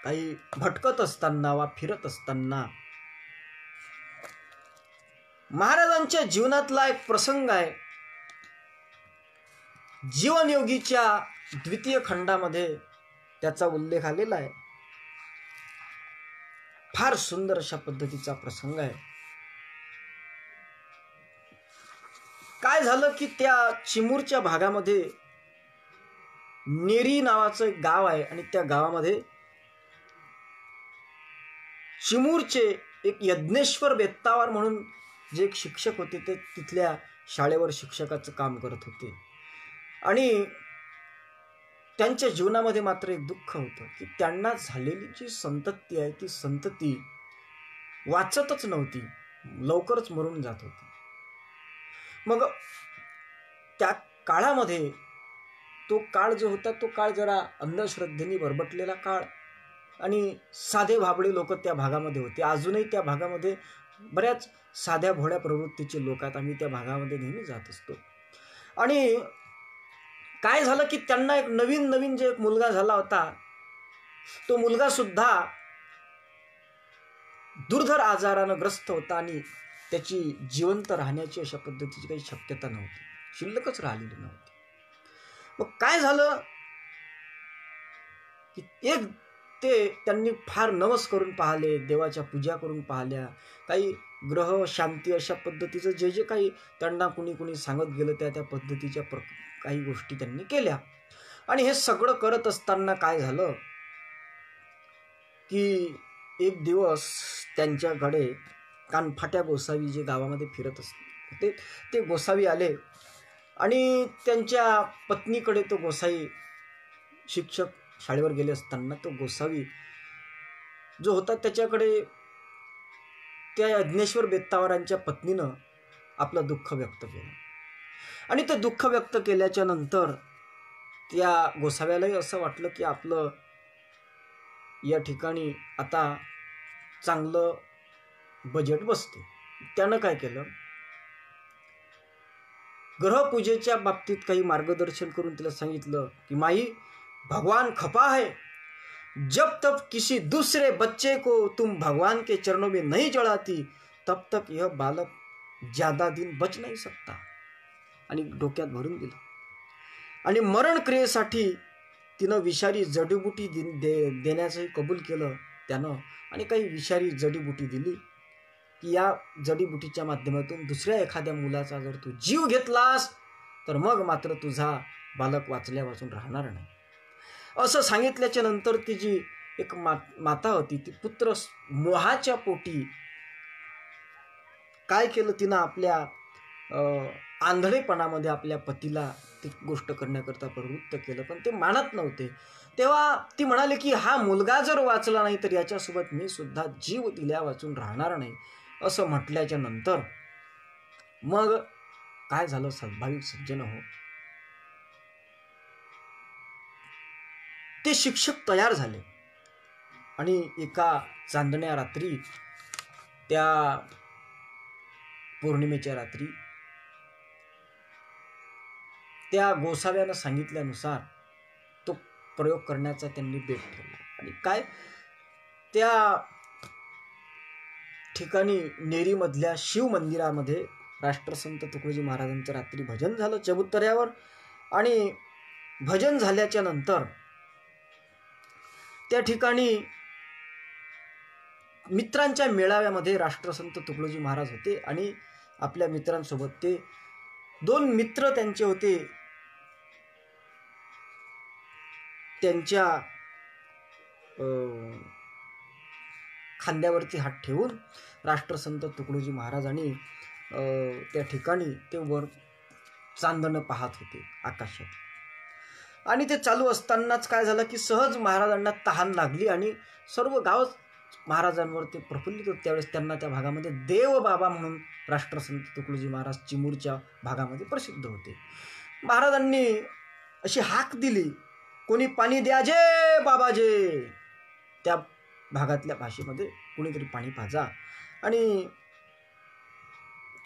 काही भटकत असताना वा फिरत असताना महाराजांच्या जीवनातला एक प्रसंग आहे. जीवनयोगीच्या 2य खंडामध्ये त्याचा उल्लेख आलेला आहे. फार सुंदर अशा पद्धतीचा प्रसंग आहे. काय झालं की त्या चिमूरच्या भागामध्ये नेरी नावाचं एक गाव आहे आणि त्या गावामध्ये चिमूरचे एक यज्ञेश्वर बेत्तावार म्हणून जे एक शिक्षक होते ते तिथल्या शाळेवर शिक्षकाचं काम करत होते. आणि त्यांच्या जीवनामध्ये मात्र एक दुःख होतं की त्यांना झालेली जी संतती आहे ती संतती वाचतच नव्हती, लवकरच मरून जात होती. मग त्या काळामध्ये तो काळ जो होता तो काळ जरा अंधश्रद्धेने बरबटलेला काळ आणि साधे भाबडे लोक त्या भागामध्ये होते. अजूनही त्या भागामध्ये बऱ्याच साध्या भोळ्या प्रवृत्तीचे लोक आहेत. आम्ही त्या भागामध्ये नेहमी जात असतो. आणि काय झालं की त्यांना एक नवीन जे एक मुलगा झाला होता तो मुलगा सुद्धा दुर्धर आजारानं ग्रस्त होता आणि त्याची जिवंत राहण्याची अशा पद्धतीची काही शक्यता नव्हती, शिल्लकच राहिलेली नव्हती. मग काय झालं की एक ते त्यांनी फार नवस करून पाहिले, देवाच्या पूजा करून पाहिल्या, काही ग्रह शांती अशा पद्धतीचं जे जे काही त्यांना कुणी सांगत गेलं त्या पद्धतीच्या काही गोष्टी त्यांनी केल्या. आणि हे सगळं करत असताना काय झालं की एक दिवस त्यांच्याकडे कानफाट्या गोसावी जे गावामध्ये फिरत असते ते गोसावी आले आणि त्यांच्या पत्नीकडे तो गोसाई शिक्षक शाळेवर गेले असताना तो गोसावी जो होता त्याच्याकडे त्या यज्ञेश्वर बेत्तावारांच्या पत्नीनं आपलं दुःख व्यक्त केलं. आणि ते दुःख व्यक्त केल्याच्या नंतर त्या गोसाव्यालाही असं वाटलं की आपलं या ठिकाणी आता चांगलं बजेट बसते. त्यानं काय केलं, ग्रहपूजेच्या बाबतीत काही मार्गदर्शन करून तिला सांगितलं की माई, भगवान खफा है, जब तक किसी दूसरे बच्चे को तुम भगवान के चरणों में नहीं चढ़ाती तब तक यह बालक ज्यादा दिन बच नहीं सकता. आणि डोक्यात भरून दिलं. आणि मरण क्रियेसाठी तिनं विषारी जडीबुटी देण्याचंही कबूल केलं त्यानं. आणि काही विषारी जडीबुटी दिली की या जडीबुटीच्या माध्यमातून दुसऱ्या एखाद्या मुलाचा जर तू जीव घेतलास तर मग मात्र तुझा बालक वाचल्यापासून राहणार नाही. असं सांगितल्याच्या नंतर ती जी एक माता होती ती पुत्र मोहाच्या पोटी काय केलं, तिनं आपल्या आंधळेपणामध्ये आपल्या पतीला ती गोष्ट करण्याकरता प्रवृत्त केलं. पण ते मानत नव्हते. तेव्हा ती म्हणाली की हा मुलगा जर वाचला नाही तर याच्यासोबत मी सुद्धा जीव दिल्या वाचून राहणार नाही. असं म्हटल्याच्या नंतर मग काय झालं, स्वाभाविक सज्जन हो, ते शिक्षक तयार झाले आणि एका चांदण्या रात्री, त्या पौर्णिमेच्या रात्री, त्या गोसाव्यानं सांगितल्यानुसार तो प्रयोग करण्याचा त्यांनी बेत ठेवला. आणि काय, त्या ठिकाणी नेरीमधल्या शिव मंदिरामध्ये राष्ट्रसंत तुकडोजी महाराजांचं रात्री भजन झालं चबुतऱ्यावर. आणि भजन झाल्याच्या नंतर त्या ठिकाणी मित्रांच्या मेळाव्यामध्ये राष्ट्रसंत तुकडोजी महाराज होते आणि आपल्या मित्रांसोबत ते 2 मित्र त्यांचे होते. त्यांच्या खांद्यावरती हात ठेवून राष्ट्रसंत तुकडोजी महाराजांनी त्या ठिकाणी ते वर चांदणं पाहत होते आकाशात. आणि ते चालू असतानाच काय झालं की सहज महाराजांना तहान लागली आणि सर्व गाव महाराजांवर ते प्रफुल्लित होते. त्यावेळेस त्यांना त्या भागामध्ये देव बाबा म्हणून राष्ट्रसंत तुकडोजी महाराज चिमूरच्या भागामध्ये प्रसिद्ध होते. महाराजांनी अशी हाक दिली, कोणी पाणी द्या जे बाबाजे. त्या भागातल्या भाषेमध्ये कोणीतरी पाणी पाजा. आणि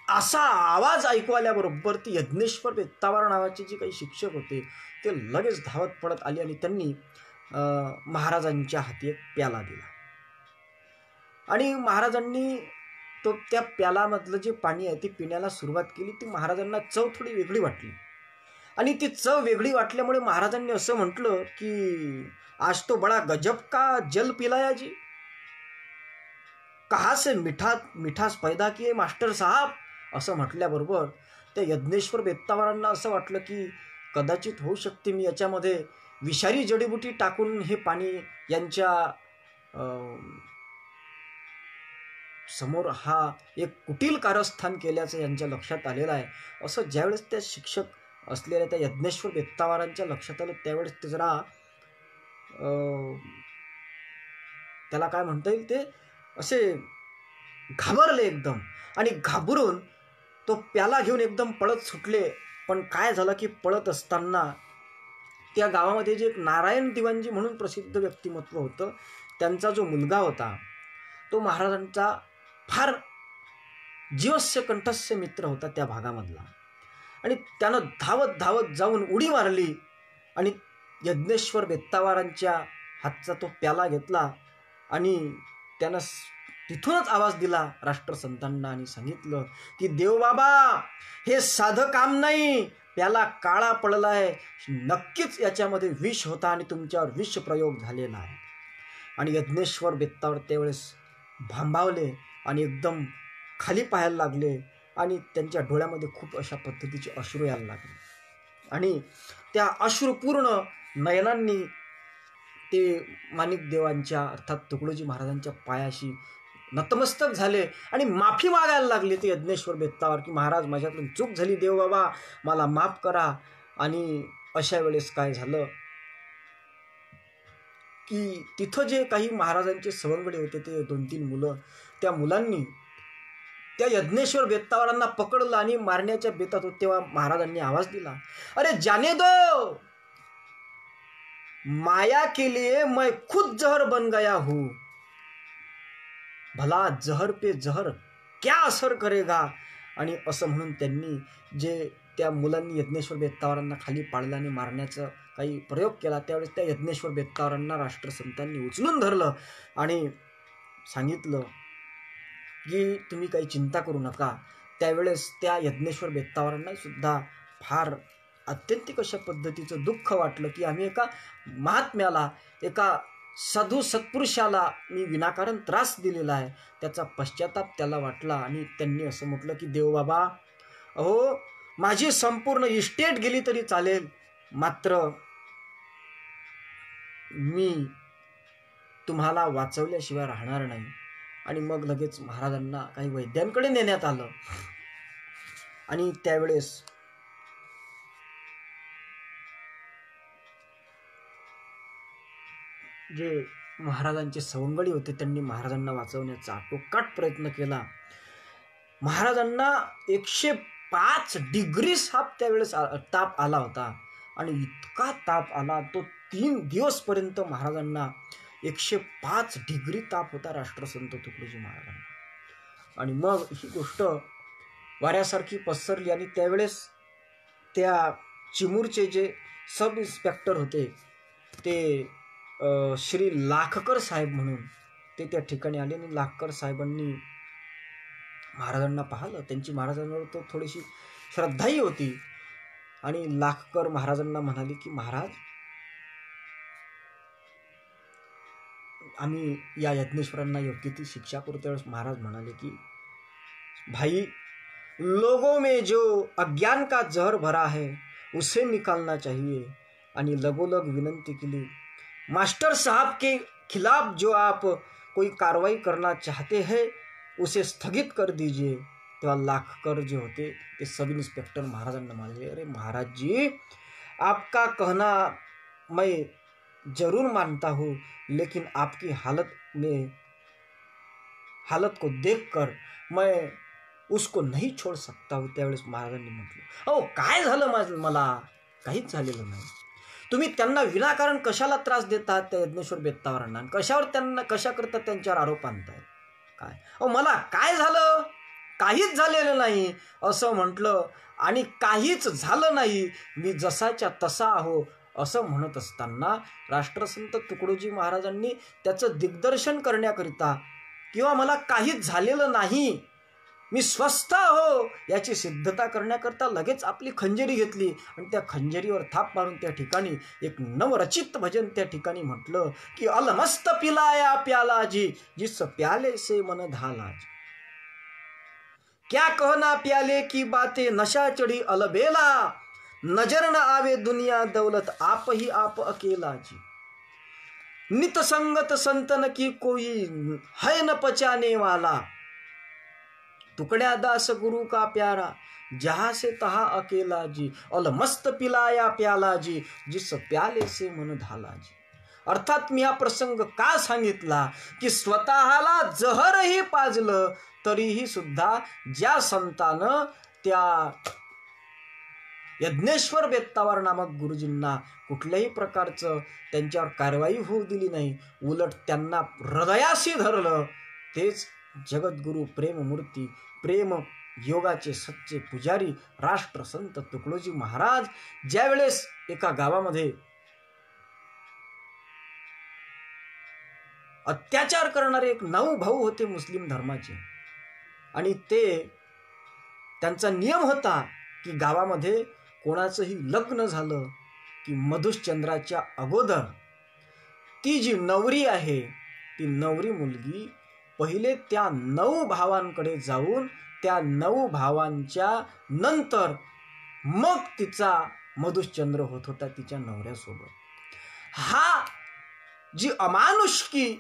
असा आवाज ऐकू आल्याबरोबर ती यज्ञेश्वर बेत्तावार नावाचे जे काही शिक्षक होते ते लगेच धावत पडत आले आणि त्यांनी महाराजांच्या हाती एक प्याला दिला. आणि महाराजांनी तो त्या प्यालामधलं जे पाणी आहे ते पिण्याला सुरुवात केली. ती महाराजांना चव थोडी वेगळी वाटली. आणि ती चव वेगळी वाटल्यामुळे महाराजांनी असं म्हटलं की आज तो बडा गजब का जल पिलाया जी, कहाँ से मिठास पैदा किए मास्टर साहब. असं म्हटल्याबरोबर त्या यज्ञेश्वर बेत्तावारांना असं वाटलं की कदाचित होऊ शकते मी याच्यामध्ये विषारी जडीबुटी टाकून हे पाणी यांच्या समोर हा एक कुटील कारस्थान केल्याचं यांच्या लक्षात आलेलं आहे. असं ज्यावेळेस त्या शिक्षक असलेल्या त्या यज्ञेश्वर बेत्तावारांच्या लक्षात आलं त्यावेळेस ते जरा त्याला काय म्हणता येईल, ते असे घाबरले एकदम, आणि घाबरून तो प्याला घेऊन एकदम पळत सुटले. पण काय झालं की पळत असताना त्या गावामध्ये जे एक नारायण दिवाणजी म्हणून प्रसिद्ध व्यक्तिमत्व होतं, त्यांचा जो मुलगा होता तो महाराजांचा फार जीवस्य कंठस्य मित्र होता त्या भागामधला, आणि त्यानं धावत धावत जाऊन उडी मारली आणि यज्ञेश्वर बेत्तावारांच्या हातचा तो प्याला घेतला आणि त्यानं तिथूनच आवाज दिला राष्ट्रसंतांना आणि सांगितलं की देवबाबा, हे साधं काम नाही, प्याला काळा पडलाय, नक्कीच याच्यामध्ये विष होता आणि तुमच्यावर विष प्रयोग झालेला आहे. आणि यज्ञेश्वर बेत्तावर त्यावेळेस भांबावले आणि एकदम खाली पाहायला लागले आणि त्यांच्या डोळ्यामध्ये खूप अशा पद्धतीचे अश्रू यायला लागले आणि त्या अश्रुपूर्ण नयनांनी ते माणिकदेवांच्या अर्थात तुकडोजी महाराजांच्या पायाशी नतमस्तक झाले आणि माफी मागायला लागले ते यज्ञेश्वर बेत्तावर की महाराज, माझ्याकडून चूक झाली, देव बाबा मला माफ करा. आणि अशा वेळेस काय झालं की तिथं जे काही महाराजांचे सवंगडी होते ते 2-3 मुलं, त्या मुलांनी त्या यज्ञेश्वर बेत्तावरांना पकडलं आणि मारण्याच्या बेतात होते. तेव्हा महाराजांनी आवाज दिला, अरे जाने दो, माया के लिए मैं खुद जहर बन गया हूं, भला जहर पे जहर क्या असर करेगा. आणि असं म्हणून त्यांनी जे त्या मुलांनी यज्ञेश्वर बेत्तावरांना खाली पाडलं आणि मारण्याचा काही प्रयोग केला, त्यावेळेस त्या यज्ञेश्वर बेत्तावरांना राष्ट्रसंतांनी उचलून धरलं आणि सांगितलं की तुम्ही काही चिंता करू नका. त्यावेळेस त्या यज्ञेश्वर बेत्तावरांना सुद्धा फार अत्यंतिक अशा पद्धतीचं दुःख वाटलं की आम्ही एका महात्म्याला, एका साधू सत्पुरुषाला मी विनाकारण त्रास दिलेला आहे, त्याचा पश्चाताप त्याला वाटला. आणि त्यांनी असं म्हटलं की देवबाबा, अहो माझी संपूर्ण इस्टेट गेली तरी चालेल, मात्र मी तुम्हाला वाचवल्याशिवाय राहणार नाही. आणि मग लगेच महाराजांना काही वैद्यांकडे नेण्यात आलं आणि त्यावेळेस जे महाराजांचे सवंगडी होते त्यांनी महाराजांना वाचवण्याचा आटोकाट प्रयत्न केला. महाराजांना 105 डिग्री त्यावेळेस ताप आला होता आणि इतका ताप आला, तो 3 दिवसपर्यंत महाराजांना 105 डिग्री ताप होता राष्ट्रसंत तुकडोजी महाराजांना. आणि मग ही गोष्ट वाऱ्यासारखी पसरली आणि त्यावेळेस त्या चिमूरचे जे सब इन्स्पेक्टर होते ते श्री लाखकर साहेब म्हणून ते त्या ठिकाणी आले आणि लाखकर साहेबांनी महाराजांना पाहिलं. त्यांची महाराजांवर तो थोडीशी श्रद्धाही होती आणि लाखकर महाराजांना म्हणाले की महाराज, आम्ही या यज्ञेश्वरांना योग्य ती शिक्षा करू. त्यावेळेस महाराज म्हणाले की भाई, लोगों में जो अज्ञान का जहर भरा है उसे निकालना चाहिए. आणि लगोलग विनंती केली, मास्टर साहब के खिलाफ जो आप कोई कार्रवाई करना चाहते हैं उसे स्थगित कर दीजिए. तेव्हा लाखकर जे होते ते सब इंस्पेक्टर महाराजांना म्हणाले, अरे महाराज जी, आपका कहना मैं जरूर मानता हूँ, लेकिन आपकी हालत को देखकर मैं उसको नहीं छोड़ सकता हूँ. त्यावेळेस महाराजांनी म्हटलं, अहो काय झालं, मला काहीच झालेलं नाही, तुम्ही त्यांना विनाकारण कशाला त्रास देतात त्या यज्ञेश्वर बेत्तावरांना, कशा करता त्यांच्यावर आरोप आणताय काय, अहो मला काय झालं, काहीच झालेलं नाही असं म्हटलं. आणि काहीच झालं नाही, मी जसाच्या तसा आहो असं म्हणत असताना राष्ट्रसंत तुकडोजी महाराजांनी त्याचं दिग्दर्शन करण्याकरिता किंवा मला काहीच झालेलं नाही, मी स्वस्थ आहो याची सिद्धता करण्याकरता लगेच आपली खंजरी घेतली आणि त्या खंजरीवर थाप मारून त्या ठिकाणी एक नवरचित भजन त्या ठिकाणी म्हटलं की अलमस्त पिलाया प्याला जी, जिस प्याले से मन धाला जी, क्या कहना प्याले की बातें, नशा चढ़ी अलबेला, नजर न आवे दुनिया दौलत, आप ही आप अकेला जी, नित संगत संतन की कोई है न पचाने वाला, तुकड्या दास गुरु का प्यारा, जहां से तहा अकेला जी, अल मस्त पिलाया प्याला जी, जिस प्याले से मन धाला जी. अर्थात मी हा प्रसंग का सांगितला की स्वतःला जहरही पाजलं तरीही सुद्धा ज्या संतानं त्या यज्ञेश्वर बेत्तावार नामक गुरुजींना कुठल्याही प्रकारचं त्यांच्यावर कारवाई होऊ दिली नाही, उलट त्यांना हृदयाशी धरलं, तेच जगद्गुरु प्रेममूर्ती, प्रेम योगाचे सच्चे पुजारी राष्ट्रसंत तुकडोजी महाराज ज्यावेळेस एका गावामध्ये अत्याचार करणारे एक 9 भाऊ होते मुस्लिम धर्माचे, आणि त्यांचा नियम होता की गावामध्ये कोणाचंही लग्न झालं की मधुश्चंद्राच्या अगोदर ती जी नवरी आहे ती नवरी मुलगी पहिले त्या 9 भावांकडे जाऊन त्या 9 भावांच्या नंतर मग तिचा मधुश्चंद्र होत होता तिच्या नवऱ्यासोबत. हा जी अमानुष्की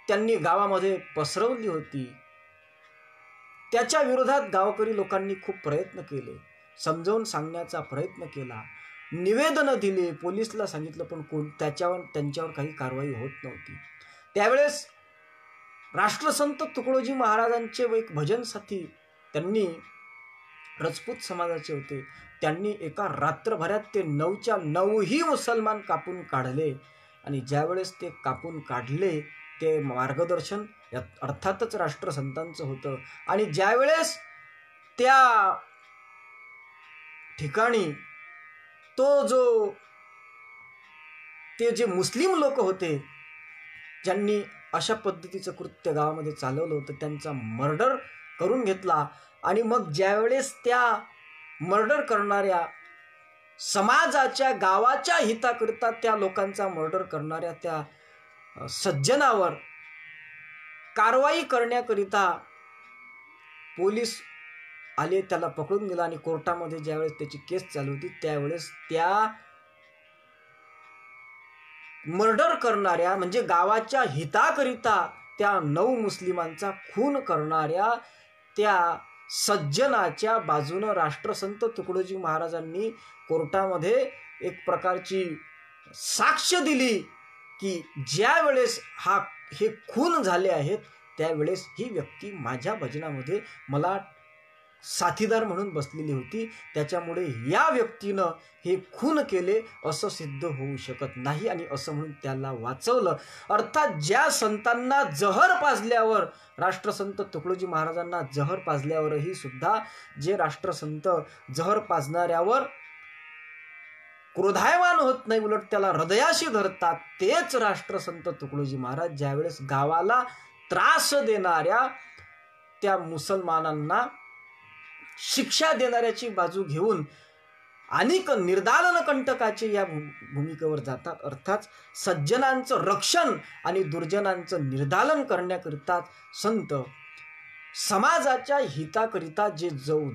त्यांनी गावामध्ये पसरवली होती त्याच्या विरोधात गावकरी लोकांनी खूप प्रयत्न केले, समजावून सांगण्याचा प्रयत्न केला, निवेदन दिले, पोलिसला सांगितलं, पण त्यांच्यावर काही कारवाई होत नव्हती. त्यावेळेस राष्ट्रसंत तुकडोजी महाराजांचे एक भजन साथी त्यांनी राजपूत समाजाचे होते, त्यांनी एका रात्रभरात ते 9च्या 9ही मुसलमान कापून काढले. आणि ज्यावेळेस ते कापून काढले ते मार्गदर्शन अर्थातच राष्ट्रसंतांचं होतं. आणि ज्यावेळेस त्या ठिकाणी ते जे मुस्लिम लोक होते ज्यांनी अशा पद्धतीचं कृत्य गावामध्ये चालवलं होतं त्यांचा मर्डर करून घेतला. आणि मग ज्यावेळेस त्या मर्डर करणाऱ्या समाजाच्या गावाच्या हिताकरिता त्या लोकांचा मर्डर करणाऱ्या त्या सज्जनावर कारवाई करण्याकरिता पोलीस आले, त्याला पकडून गेला. आणि कोर्टामध्ये ज्यावेळेस त्याची केस चालू होती त्यावेळेस त्या मर्डर करणाऱ्या म्हणजे गावाच्या हिताकरिता त्या 9 मुस्लिमांचा खून करणाऱ्या त्या सज्जनाच्या बाजूनं राष्ट्रसंत तुकडोजी महाराजांनी कोर्टामध्ये एक प्रकारची साक्ष दिली की ज्या वेळेस हे खून झाले आहेत त्यावेळेस ही व्यक्ती माझ्या भजनामध्ये मला साथीदार म्हणून बसलेली होती, त्याच्यामुळे या व्यक्तीनं हे खून केले असं सिद्ध होऊ शकत नाही, आणि असं म्हणून त्याला वाचवलं. अर्थात ज्या संतांना जहर पाजल्यावर, राष्ट्रसंत तुकडोजी महाराजांना जहर पाजल्यावरही सुद्धा जे राष्ट्रसंत जहर पाजणाऱ्यावर क्रोधायमान होत नाही, उलट त्याला हृदयाशी धरतात, तेच राष्ट्रसंत तुकडोजी महाराज ज्यावेळेस गावाला त्रास देणाऱ्या त्या मुसलमानांना शिक्षा देणाऱ्याची बाजू घेऊन अनेक निर्दालन कंटकाचे या भूमिकेवर जातात. अर्थात सज्जनांचं रक्षण आणि दुर्जनांचं निर्दालन करण्याकरिता संत समाजाच्या हिताकरिता जे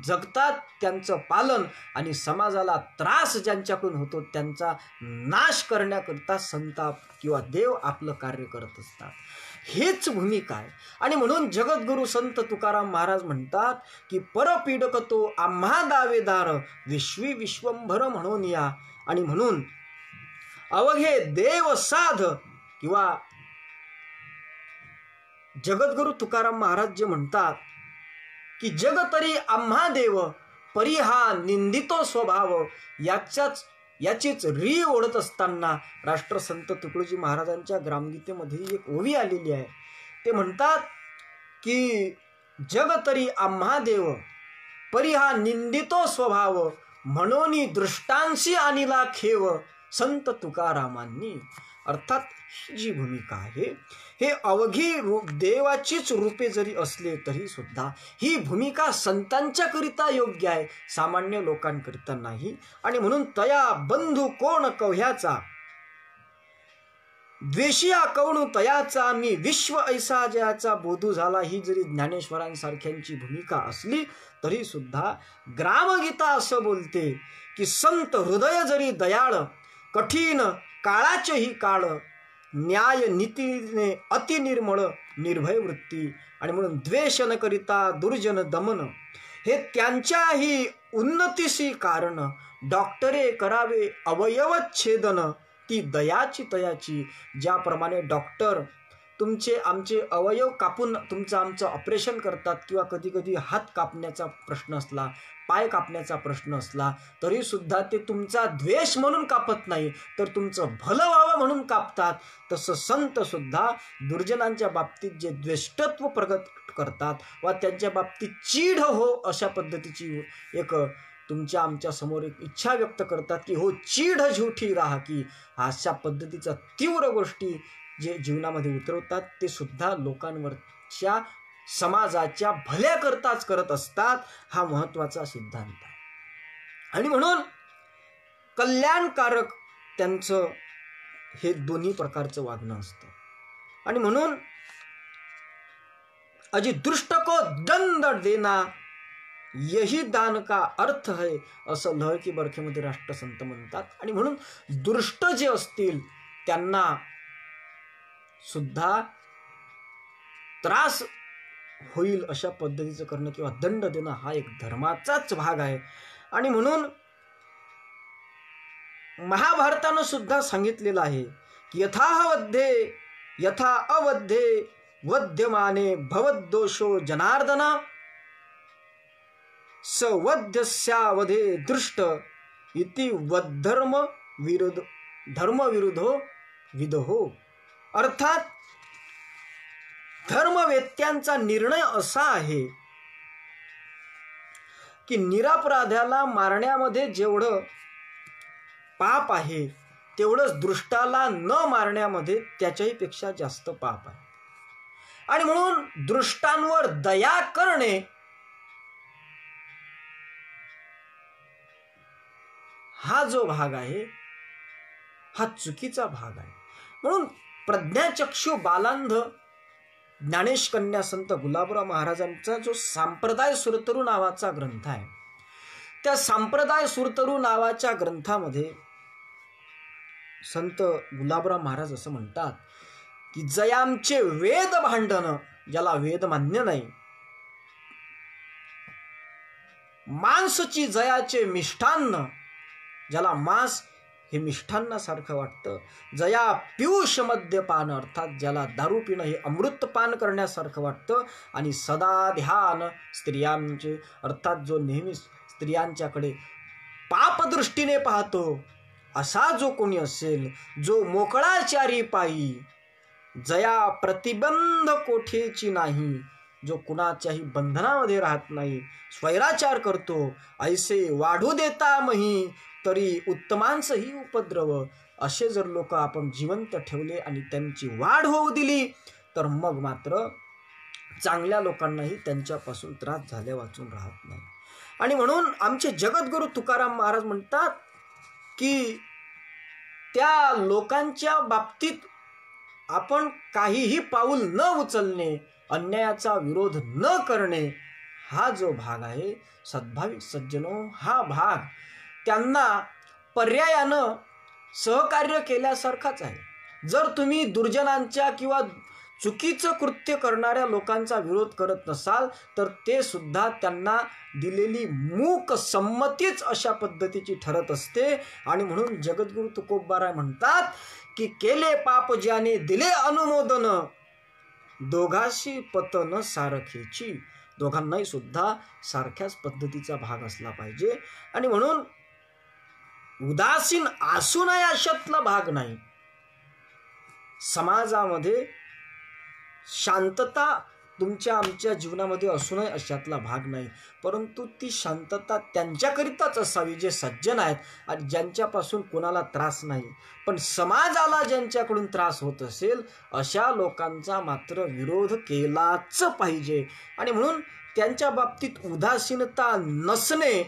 जगतात त्यांचं पालन आणि समाजाला त्रास ज्यांच्याकडून होतो त्यांचा नाश करण्याकरिता संत किंवा देव आपलं कार्य करत असतात. हेच भूमिका आहे. आणि म्हणून जगद्गुरु संत तुकाराम महाराज म्हणतात की परपीडक तो आम्हा दावेदार, विश्वी विश्वंभर म्हणून या. आणि म्हणून अवघे देव साध किंवा जगद्गुरु तुकाराम महाराज जे म्हणतात की जग तरी आम्हा देव, परी हा निंदितो स्वभाव, याचीच री ओढत असताना राष्ट्रसंत तुकडोजी महाराजांच्या ग्रामगीतेमध्ये एक ओवी आलेली आहे. ते म्हणतात की जग तरी आम्हा देव, परी हा निंदितो स्वभाव, म्हणून दृष्टांशी आणिला खेव संत तुकारामांनी. अर्थात ही जी भूमिका आहे हे अवघी देवाचीच रूपे जरी असले तरी सुद्धा ही भूमिका संतांच्या करिता योग्य आहे, सामान्य लोकांकरिता नाही. आणि म्हणून तया बंधू कोण कव्ह्याचा, द्वेषिया कवणू तयाचा, मी विश्व ऐसा जयाचा बोधू झाला. ही जरी ज्ञानेश्वरांसारख्यांची भूमिका असली तरी सुद्धा ग्रामगीता असं बोलते की संत हृदय जरी दयाळ, कठीण काळाचेही काळ, न्याय नीतीने अति निर्मळ निर्भय वृत्ती, आणि म्हणून द्वेष न करिता दुर्जन दमन, हे त्यांच्याही उन्नतीशी कारण. डॉक्टरे करावे अवयवच्छेदन, ती दयाची तयाची. ज्याप्रमाणे डॉक्टर तुमचे आमचे अवयव कापून तुमचं आमचं ऑपरेशन करतात, किंवा कधी कधी हात कापण्याचा प्रश्न असला, पाय कापण्याचा प्रश्न असला, तरी सुद्धा ते तुमचा द्वेष म्हणून कापत नाही, तर तुमचं भलं व्हावं म्हणून कापतात. तसं संत सुद्धा दुर्जनांच्या बाबतीत जे द्वेष्टत्व प्रगट करतात वा त्यांच्या बाबतीत चीड हो अशा पद्धतीची एक तुमच्या आमच्या समोर एक इच्छा व्यक्त करतात की हो चीड झूठी राहा की, अशा पद्धतीचा तीव्र गोष्टी जे जीवनामध्ये उतरवतात ते सुद्धा लोकांवरच्या समाजाच्या भल्याकरताच करत असतात. हा महत्त्वाचा सिद्धांत आहे. आणि म्हणून कल्याणकारक त्यांचं हे दोन्ही प्रकारचं वागणं असतं. आणि म्हणून अजी दुष्ट को दंड देना यही दान का अर्थ है, असं लहर की बरखेमध्ये राष्ट्रसंत म्हणतात. आणि म्हणून दुष्ट जे असतील त्यांना सुद्धा त्रास होईल अशा पद्धतीचं करणं किंवा दंड देणं हा एक धर्माचाच भाग आहे. आणि म्हणून महाभारतानं सुद्धा सांगितलेलं आहे की यथावध्ये यथा अवध्ये वध्यमाने भवद्दोषो जनार्दन, सवध्यस्यावधे दृष्ट इति वद्धर्म विरुद्ध धर्मविरुद्धो विदहो. अर्थात धर्मवेत्यांचा निर्णय असा आहे की निरपराध्याला मारण्यामध्ये जेवढं पाप आहे तेवढंच दृष्टाला न मारण्यामध्ये त्याच्याही पेक्षा जास्त पाप आहे. आणि म्हणून दृष्टांवर दया करणे हा जो भाग आहे हा चुकीचा भाग आहे. म्हणून प्रज्ञाचक्षु बालांध ज्ञानेश कन्या संत गुलाबराव महाराजांचा जो सांप्रदाय सुरतरू नावाचा ग्रंथ आहे, त्या सांप्रदाय सुरतरू नावाच्या ग्रंथामध्ये संत गुलाबराव महाराज असं म्हणतात की जयामचे वेद भांडण, ज्याला वेद मान्य नाही, मांसची जयाचे मिष्ठान्न, ज्याला मांस हे मिष्ठान्नासारखं वाटतं, जया पियुष मद्यपान, अर्थात ज्याला दारू पिणं हे अमृतपान करण्यासारखं वाटतं, आणि सदा ध्यान स्त्रियांचे, अर्थात जो नेहमी स्त्रियांच्याकडे पापदृष्टीने पाहतो असा जो कोणी असेल, जो मोकळाचारी पायी, जया प्रतिबंध कोठेची नाही, जो कुणाच्याही बंधनामध्ये राहत नाही, स्वैराचार करतो, ऐसे वाढू देता मही तरी उत्तमांचही उपद्रव, असे जर लोक आपण जिवंत ठेवले आणि त्यांची वाढ होऊ दिली तर मग मात्र चांगल्या लोकांनाही त्यांच्यापासून त्रास झाल्या वाचून राहत नाही. आणि म्हणून आमचे जगद्गुरु तुकाराम महाराज म्हणतात की त्या लोकांच्या बाबतीत आपण काहीही पाऊल न उचलणे, अन्यायाचा विरोध न करणे, हा जो भाग आहे सद्भाविक सज्जनो, हा भाग त्यांना पर्यायानं सहकार्य केल्यासारखाच आहे. जर तुम्ही दुर्जनांच्या किंवा चुकीचं कृत्य करणाऱ्या लोकांचा विरोध करत नसाल तर ते सुद्धा त्यांना दिलेली मूक संमतीच अशा पद्धतीची ठरत असते. आणि म्हणून जगद्गुरु तुकोबाराय म्हणतात की केले पाप ज्याने दिले अनुमोदन, दोघाशी पतन सारखेची, दोघांनाही सुद्धा सारख्याच पद्धतीचा भाग असला पाहिजे. आणि म्हणून उदासीन असू नये अशातला भाग नाही. समाजामध्ये शांतता तुमच्या आमच्या जीवनामध्ये असू नये अशातला भाग नाही, परंतु ती शांतता त्यांच्याकरिताच असावी जे सज्जन आहेत आणि ज्यांच्यापासून कोणाला त्रास नाही. पण समाजाला ज्यांच्याकडून त्रास होत असेल अशा लोकांचा मात्र विरोध केलाच पाहिजे. आणि म्हणून त्यांच्या बाबतीत उदासीनता नसणे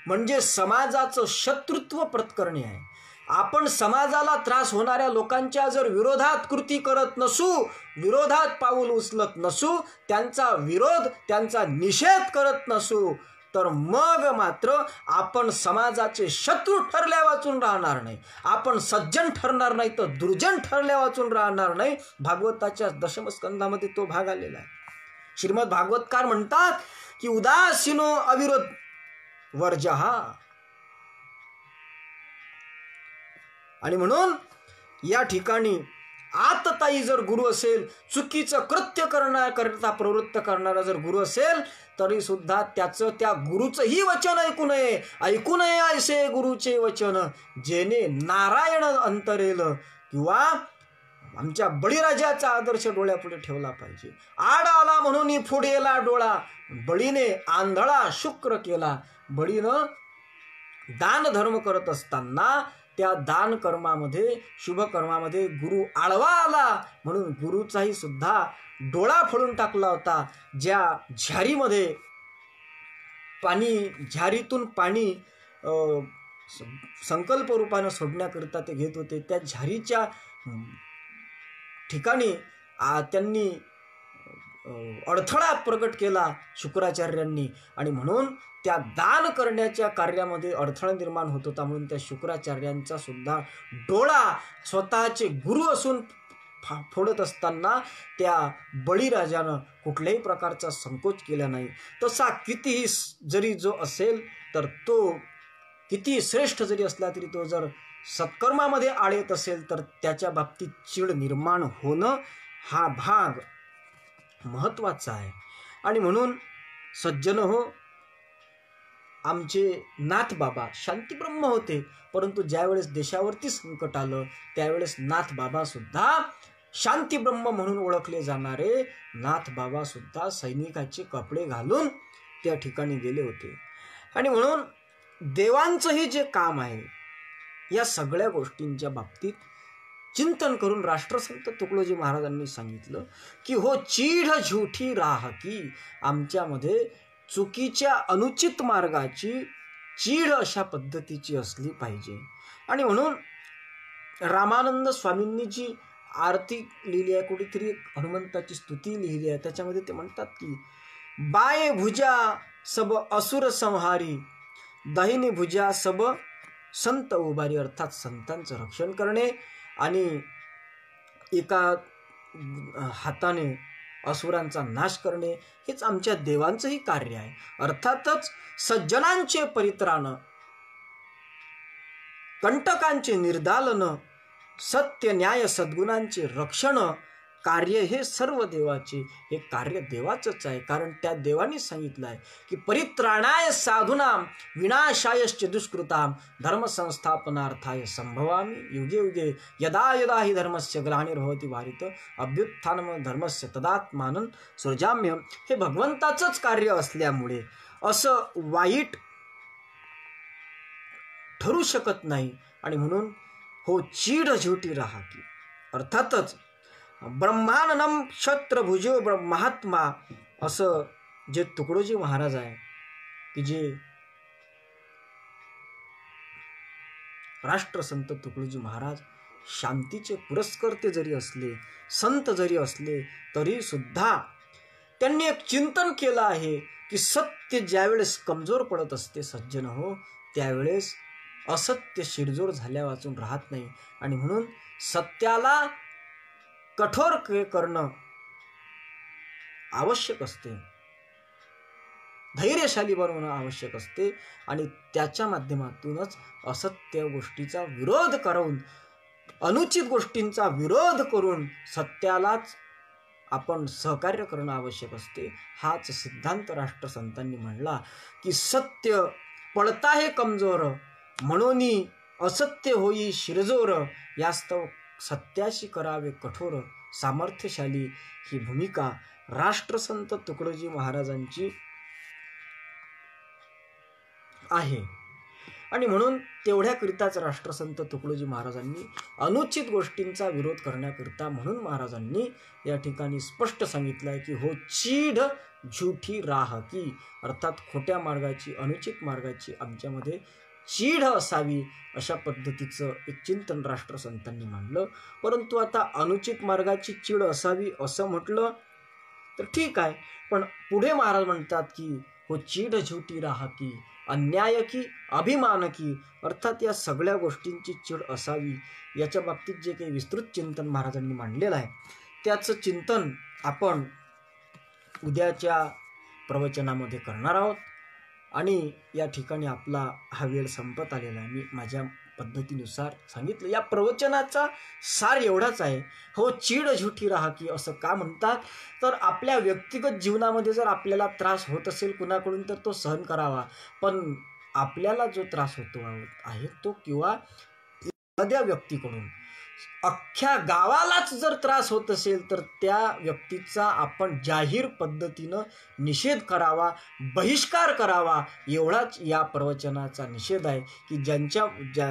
म्हणजे समाजाचं शत्रुत्व पत्करणे आहे. आपण समाजाला त्रास होणाऱ्या लोकांच्या जर विरोधात कृती करत नसू, विरोधात पाऊल उचलत नसू, त्यांचा विरोध त्यांचा निषेध करत नसू, तर मग मात्र आपण समाजाचे शत्रू ठरल्या वाचून राहणार नाही, आपण सज्जन ठरणार नाही तर दुर्जन ठरल्या वाचून राहणार नाही. भागवताच्या दशमस्कंधामध्ये तो भाग आलेला आहे. श्रीमद भागवतकार म्हणतात की उदासीनो अविरोध वर्जहा. आणि म्हणून या ठिकाणी आतताई जर गुरु असेल, चुकीचं कृत्य करण्याकरता प्रवृत्त करणारा जर गुरु असेल, तरी सुद्धा त्याचं त्या गुरुचंही वचन ऐकू नये. ऐकू नये ऐसे गुरुचे वचन, जेने नारायण अंतरेल. किंवा आमच्या बळीराजाचा आदर्श डोळ्यापुढे ठेवला पाहिजे. आड आला म्हणून फुडेला डोळा, बळीने आंधळा शुक्र केला. बळीनं दान धर्म करत असताना त्या दान कर्मामध्ये, शुभ कर्मामध्ये गुरु आळवा आला म्हणून गुरुचाही सुद्धा डोळा फोडून टाकला होता. ज्या झारीमध्ये पाणी, झारीतून पाणी संकल्प रूपानं सोडण्याकरिता ते घेत होते, त्या झारीच्या ठिकाणी त्यांनी अडथळा प्रकट केला शुक्राचार्यांनी. आणि म्हणून त्या दान करण्याच्या कार्यामध्ये अडथळा निर्माण होत होता. म्हणून त्या शुक्राचार्यांचा सुद्धा डोळा स्वतःचे गुरु असून फोडत असताना त्या बळीराजानं कुठल्याही प्रकारचा संकोच केला नाही. तसा कितीही जरी जो असेल, तर तो किती श्रेष्ठ जरी असला तरी तो जर सत्कर्मामध्ये आळेत असेल तर त्याच्या बाबतीत चीड निर्माण होणं हा भाग महत्वाचा आहे. आणि म्हणून सज्जन हो, आमचे नाथ बाबा शांतीब्रह्म होते, परंतु ज्यावेळेस देशावरती संकट आलं त्यावेळेस नाथ बाबा सुद्धा शांतीब्रह्म म्हणून ओळखले जाणारे नाथ बाबा सुद्धा सैनिकाचे कपडे घालून त्या ठिकाणी गेले होते. आणि म्हणून देवांचंही जे काम आहे, या सगळ्या गोष्टींच्या बाबतीत चिंतन करून राष्ट्रसंत तुकडोजी महाराजांनी सांगितलं की हो चीढ झूठी राह की, आमच्यामध्ये चुकीच्या अनुचित मार्गाची चीड अशा पद्धतीची असली पाहिजे. आणि म्हणून रामानंद स्वामींनी जी आरती लिहिली आहे, कुठेतरी हनुमंताची स्तुती लिहिली आहे, त्याच्यामध्ये ते म्हणतात की बाये भुजा सब असुर संहारी, दाहिनी भुजा सब संत उभारी. अर्थात संतांचं रक्षण करणे आणि एका हाताने असुरांचा नाश करणे हेच आमच्या देवांचंही कार्य आहे. अर्थातच सज्जनांचे परित्राण, कंटकांचे निर्दालन, सत्य न्याय सद्गुणांचे रक्षण कार्य हे सर्व देवाचे, हे कार्य देवाचंच आहे. कारण त्या देवाने सांगितलं आहे की परित्राणाय साधूनां विनाशायश्च दुष्कृतां धर्मसंस्थापनार्थाय संभवामि युगे युगे यदा यदा हि धर्मस्य ग्लानिर्भवति भारत अभ्युत्थानम धर्मस्य तदात्मानं सृजाम्यहम्. हे भगवंताचंच कार्य असल्यामुळे असं वाईट ठरू शकत नाही. आणि म्हणून हो चीड झुटी राहा की, अर्थातच ब्रह्माननम क्षत्रभुजो महात्मा असं जे तुकडोजी महाराज आहे की जे राष्ट्रसंत तुकडोजी महाराज शांतीचे पुरस्कर्ते जरी असले, संत जरी असले, तरी सुद्धा त्यांनी एक चिंतन केलं आहे की सत्य ज्यावेळेस कमजोर पडत असते सज्जन हो, त्यावेळेस असत्य शिरजोर झाल्या वाचून राहत नाही. आणि म्हणून सत्याला कठोर करणं आवश्यक असते, धैर्यशाली बनवणं आवश्यक असते. आणि त्याच्या माध्यमातूनच असत्य गोष्टीचा विरोध करून, अनुचित गोष्टींचा विरोध करून सत्यालाच आपण सहकार्य करणं आवश्यक असते. हाच सिद्धांत राष्ट्रसंतांनी म्हणला की सत्य पळता हे कमजोर, म्हणून असत्य होई शिरजोर, यास्तव सत्याशी करावे कठोर, सामर्थ्यशाली. ही भूमिका राष्ट्रसंत तुकडोजी महाराजांची आहे. आणि म्हणून तेवढ्याकरिताच राष्ट्रसंत तुकडोजी महाराजांनी अनुचित गोष्टींचा विरोध करण्याकरिता म्हणून महाराजांनी या ठिकाणी स्पष्ट सांगितलं आहे की हो चीढ झूठी राह की, अर्थात खोट्या मार्गाची, अनुचित मार्गाची आमच्यामध्ये चीढ असावी, अशा पद्धतीचं एक चिंतन राष्ट्रसंतांनी मांडलं. परंतु आता अनुचित मार्गाची चीड असावी असं म्हटलं तर ठीक आहे, पण पुढे महाराज म्हणतात की हो चीड झुटी राहा की, अन्याय की अभिमान की. अर्थात या सगळ्या गोष्टींची चीड असावी याच्या बाबतीत जे काही विस्तृत चिंतन महाराजांनी मांडलेलं आहे त्याचं चिंतन आपण उद्याच्या प्रवचनामध्ये करणार आहोत. आणि या ठिकाणी आपला हा वेळ संपत आलेला आहे. मी माझ्या पद्धतीनुसार सांगितलं. या प्रवचनाचा सार एवढाच आहे, हो चीड झुठी राहा की. असं का म्हणतात तर आपल्या व्यक्तिगत जीवनामध्ये जर आपल्याला त्रास होत असेल कुणाकडून तर तो सहन करावा, पण आपल्याला जो त्रास होतो आहे तो किंवा एखाद्या व्यक्तीकडून अख्ख्या गावालाच जर त्रास होत असेल तर त्या व्यक्तीचा आपण जाहीर पद्धतीनं निषेध करावा, बहिष्कार करावा. एवढाच या प्रवचनाचा निषेध आहे की ज्या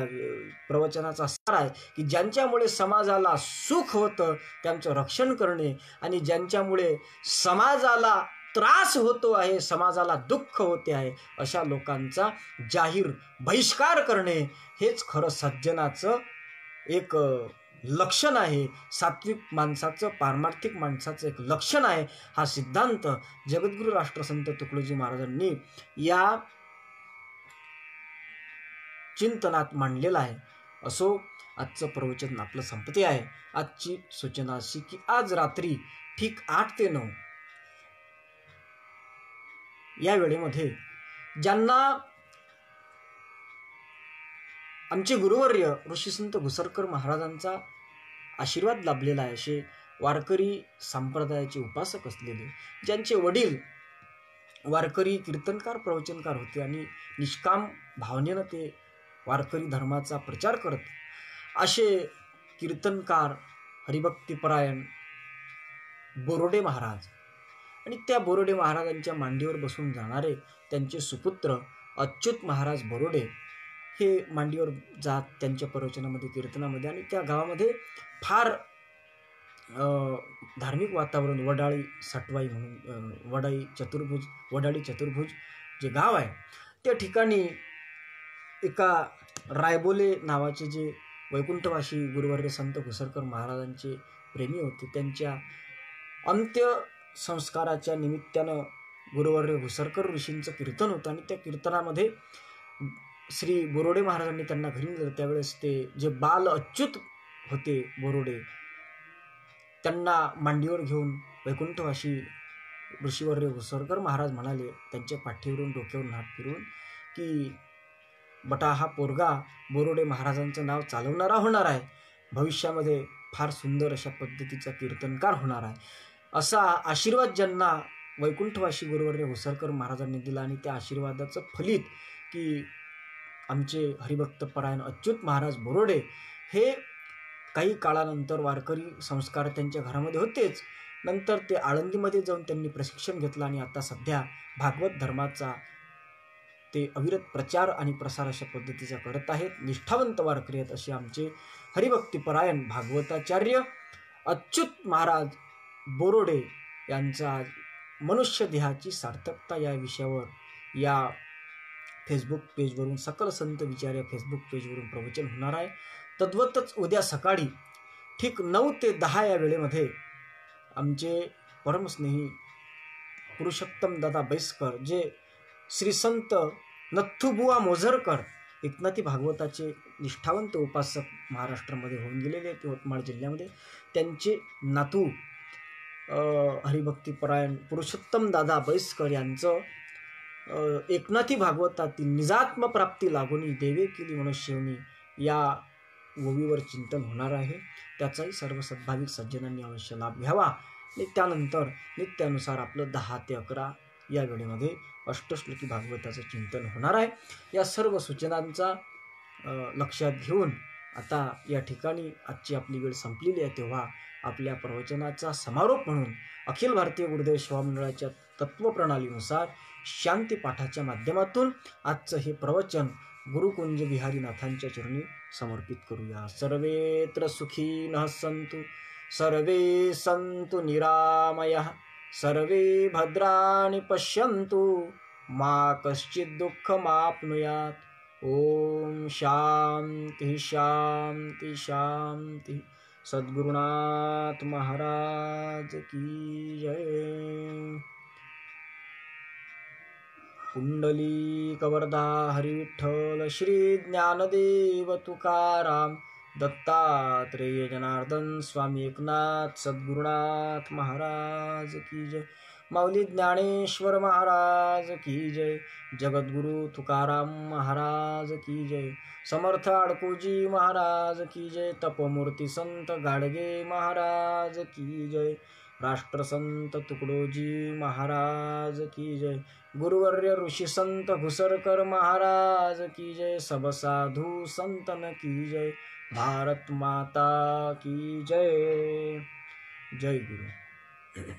प्रवचनाचा सार आहे की ज्यांच्यामुळे समाजाला सुख होतं त्यांचं रक्षण करणे आणि ज्यांच्यामुळे समाजाला त्रास होतो आहे, समाजाला दुःख होते आहे, अशा लोकांचा जाहीर बहिष्कार करणे हेच खरं सज्जनाचं एक लक्षण आहे. सात्विक माणसाचं, पारमार्थिक माणसाचं एक लक्षण आहे. हा सिद्धांत जगद्गुरू राष्ट्रसंत तुकडोजी महाराजांनी या चिंतनात मांडलेला आहे. असो, आजचं प्रवचन आपलं संपते आहे. आजची सूचना अशी की आज रात्री ठीक 8 ते 9 या वेळेमध्ये ज्यांना आमचे गुरुवर्य ऋषीसंत घुसरकर महाराजांचा आशीर्वाद लाभलेला आहे, असे वारकरी संप्रदायाचे उपासक असलेले, ज्यांचे वडील वारकरी कीर्तनकार प्रवचनकार होते आणि निष्काम भावनेनं ते वारकरी धर्माचा प्रचार करत, असे कीर्तनकार हरिभक्तीपरायण बोरोडे महाराज आणि त्या बोरोडे महाराजांच्या मांडीवर बसून जाणारे त्यांचे सुपुत्र अच्युत महाराज बोरोडे हे मांडीवर जात त्यांच्या प्रवचनामध्ये, कीर्तनामध्ये. आणि त्या गावामध्ये फार धार्मिक वातावरण, वडाळी सटवाई म्हणून वडाळी चतुर्भुज जे गाव आहे त्या ठिकाणी एका रायबोले नावाचे जे वैकुंठवासी गुरुवर्य संत घुसरकर महाराजांचे प्रेमी होते, त्यांच्या अंत्यसंस्काराच्या निमित्तानं गुरुवर्य घुसरकर ऋषींचं कीर्तन होतं आणि त्या कीर्तनामध्ये श्री बोरोडे महाराजांनी त्यांना घरी नेलं. त्यावेळेस ते जे बाल अच्युत होते बोरोडे, त्यांना मांडीवर घेऊन वैकुंठवासी ऋषीवर्य घुसरकर महाराज म्हणाले, त्यांच्या पाठीवरून डोक्यावरून हात फिरवून, की बटा हा पोरगा बोरोडे महाराजांचं नाव चालवणारा होणार आहे, भविष्यामध्ये फार सुंदर अशा पद्धतीचा कीर्तनकार होणार आहे, असा आशीर्वाद ज्यांना वैकुंठवासी गुरुवर्य घुसरकर महाराजांनी दिला. आणि त्या आशीर्वादाचं फलित की आमचे हरिभक्तपरायण अच्युत महाराज बोरोडे हे काही काळानंतर वारकरी संस्कार त्यांच्या घरामध्ये होतेच, नंतर ते आळंदीमध्ये जाऊन त्यांनी प्रशिक्षण घेतलं आणि आता सध्या भागवत धर्माचा ते अविरत प्रचार आणि प्रसार अशा पद्धतीचा करत आहेत. निष्ठावंत वारकरी आहेत असे आमचे हरिभक्तीपरायण भागवताचार्य अच्युत महाराज बोरोडे यांचा मनुष्य देहाची सार्थकता या विषयावर या फेसबुक पेजवरून, सकल संत विचार या फेसबुक पेजवरून प्रवचन होणार आहे. तद्वतच उद्या सकाळी ठीक 9 ते 10 या वेळेमध्ये आमचे परमस्नेही पुरुषोत्तम दादा बैसकर, जे श्री संत नथुबुवा मोझरकर एकनाथी भागवताचे निष्ठावंत उपासक महाराष्ट्रामध्ये होऊन गेलेले आहेत, यवतमाळ जिल्ह्यामध्ये, त्यांचे नातू हरिभक्तीपरायण पुरुषोत्तम दादा बैसकर यांचं एकनाथी भागवतातील निजात्म प्राप्ती लागोनी देवे केली मनुष्यवनी या ओवीवर चिंतन होणार आहे. त्याचाही सर्व सद्भाविक सज्जनांनी अवश्य लाभ घ्यावा. आणि त्यानंतर नित्यानुसार आपलं 10 ते 11 या वेळेमध्ये अष्टश्लोकी भागवताचं चिंतन होणार आहे. या सर्व सूचनांचा लक्षात घेऊन आता या ठिकाणी आजची आपली वेळ संपलेली आहे, तेव्हा आपल्या प्रवचनाचा समारोप म्हणून अखिल भारतीय गुरुदेव सेवा मंडळाच्या तत्वप्रणालीनुसार शांती पाठाच्या माध्यमातून आजचं हे प्रवचन गुरुकुंज बिहारीनाथांच्या चरणी समर्पित करूया. सर्वेत्र सुखीनः सन्तु, सर्वे सन्तु निरामयः, सर्वे भद्राणि पश्यन्तु, मा कश्चित् दुःखमाप्नुयात्. ओम शांति शांति शांति. सद्गुरुनाथ महाराज की जय. पुंडलिक वरदा हरी विठ्ठल, श्री ज्ञानदेव तुकाराम, दत्तात्रेय जनार्दन स्वामी एकनाथ सद्गुरुनाथ महाराज की जय, माऊली ज्ञानेश्वर महाराज की जय, जगद्गुरु तुकाराम महाराज की जय, समर्थ अडकोजी महाराज की जय, तपोमूर्ती संत गाडगे महाराज की जय, राष्ट्रसंत तुकडोजी महाराज की जय, गुरुवर्य ऋषी संत घुसरकर महाराज की जय, सब साधु संतन की जय, भारत माता की जय. जय गुरु.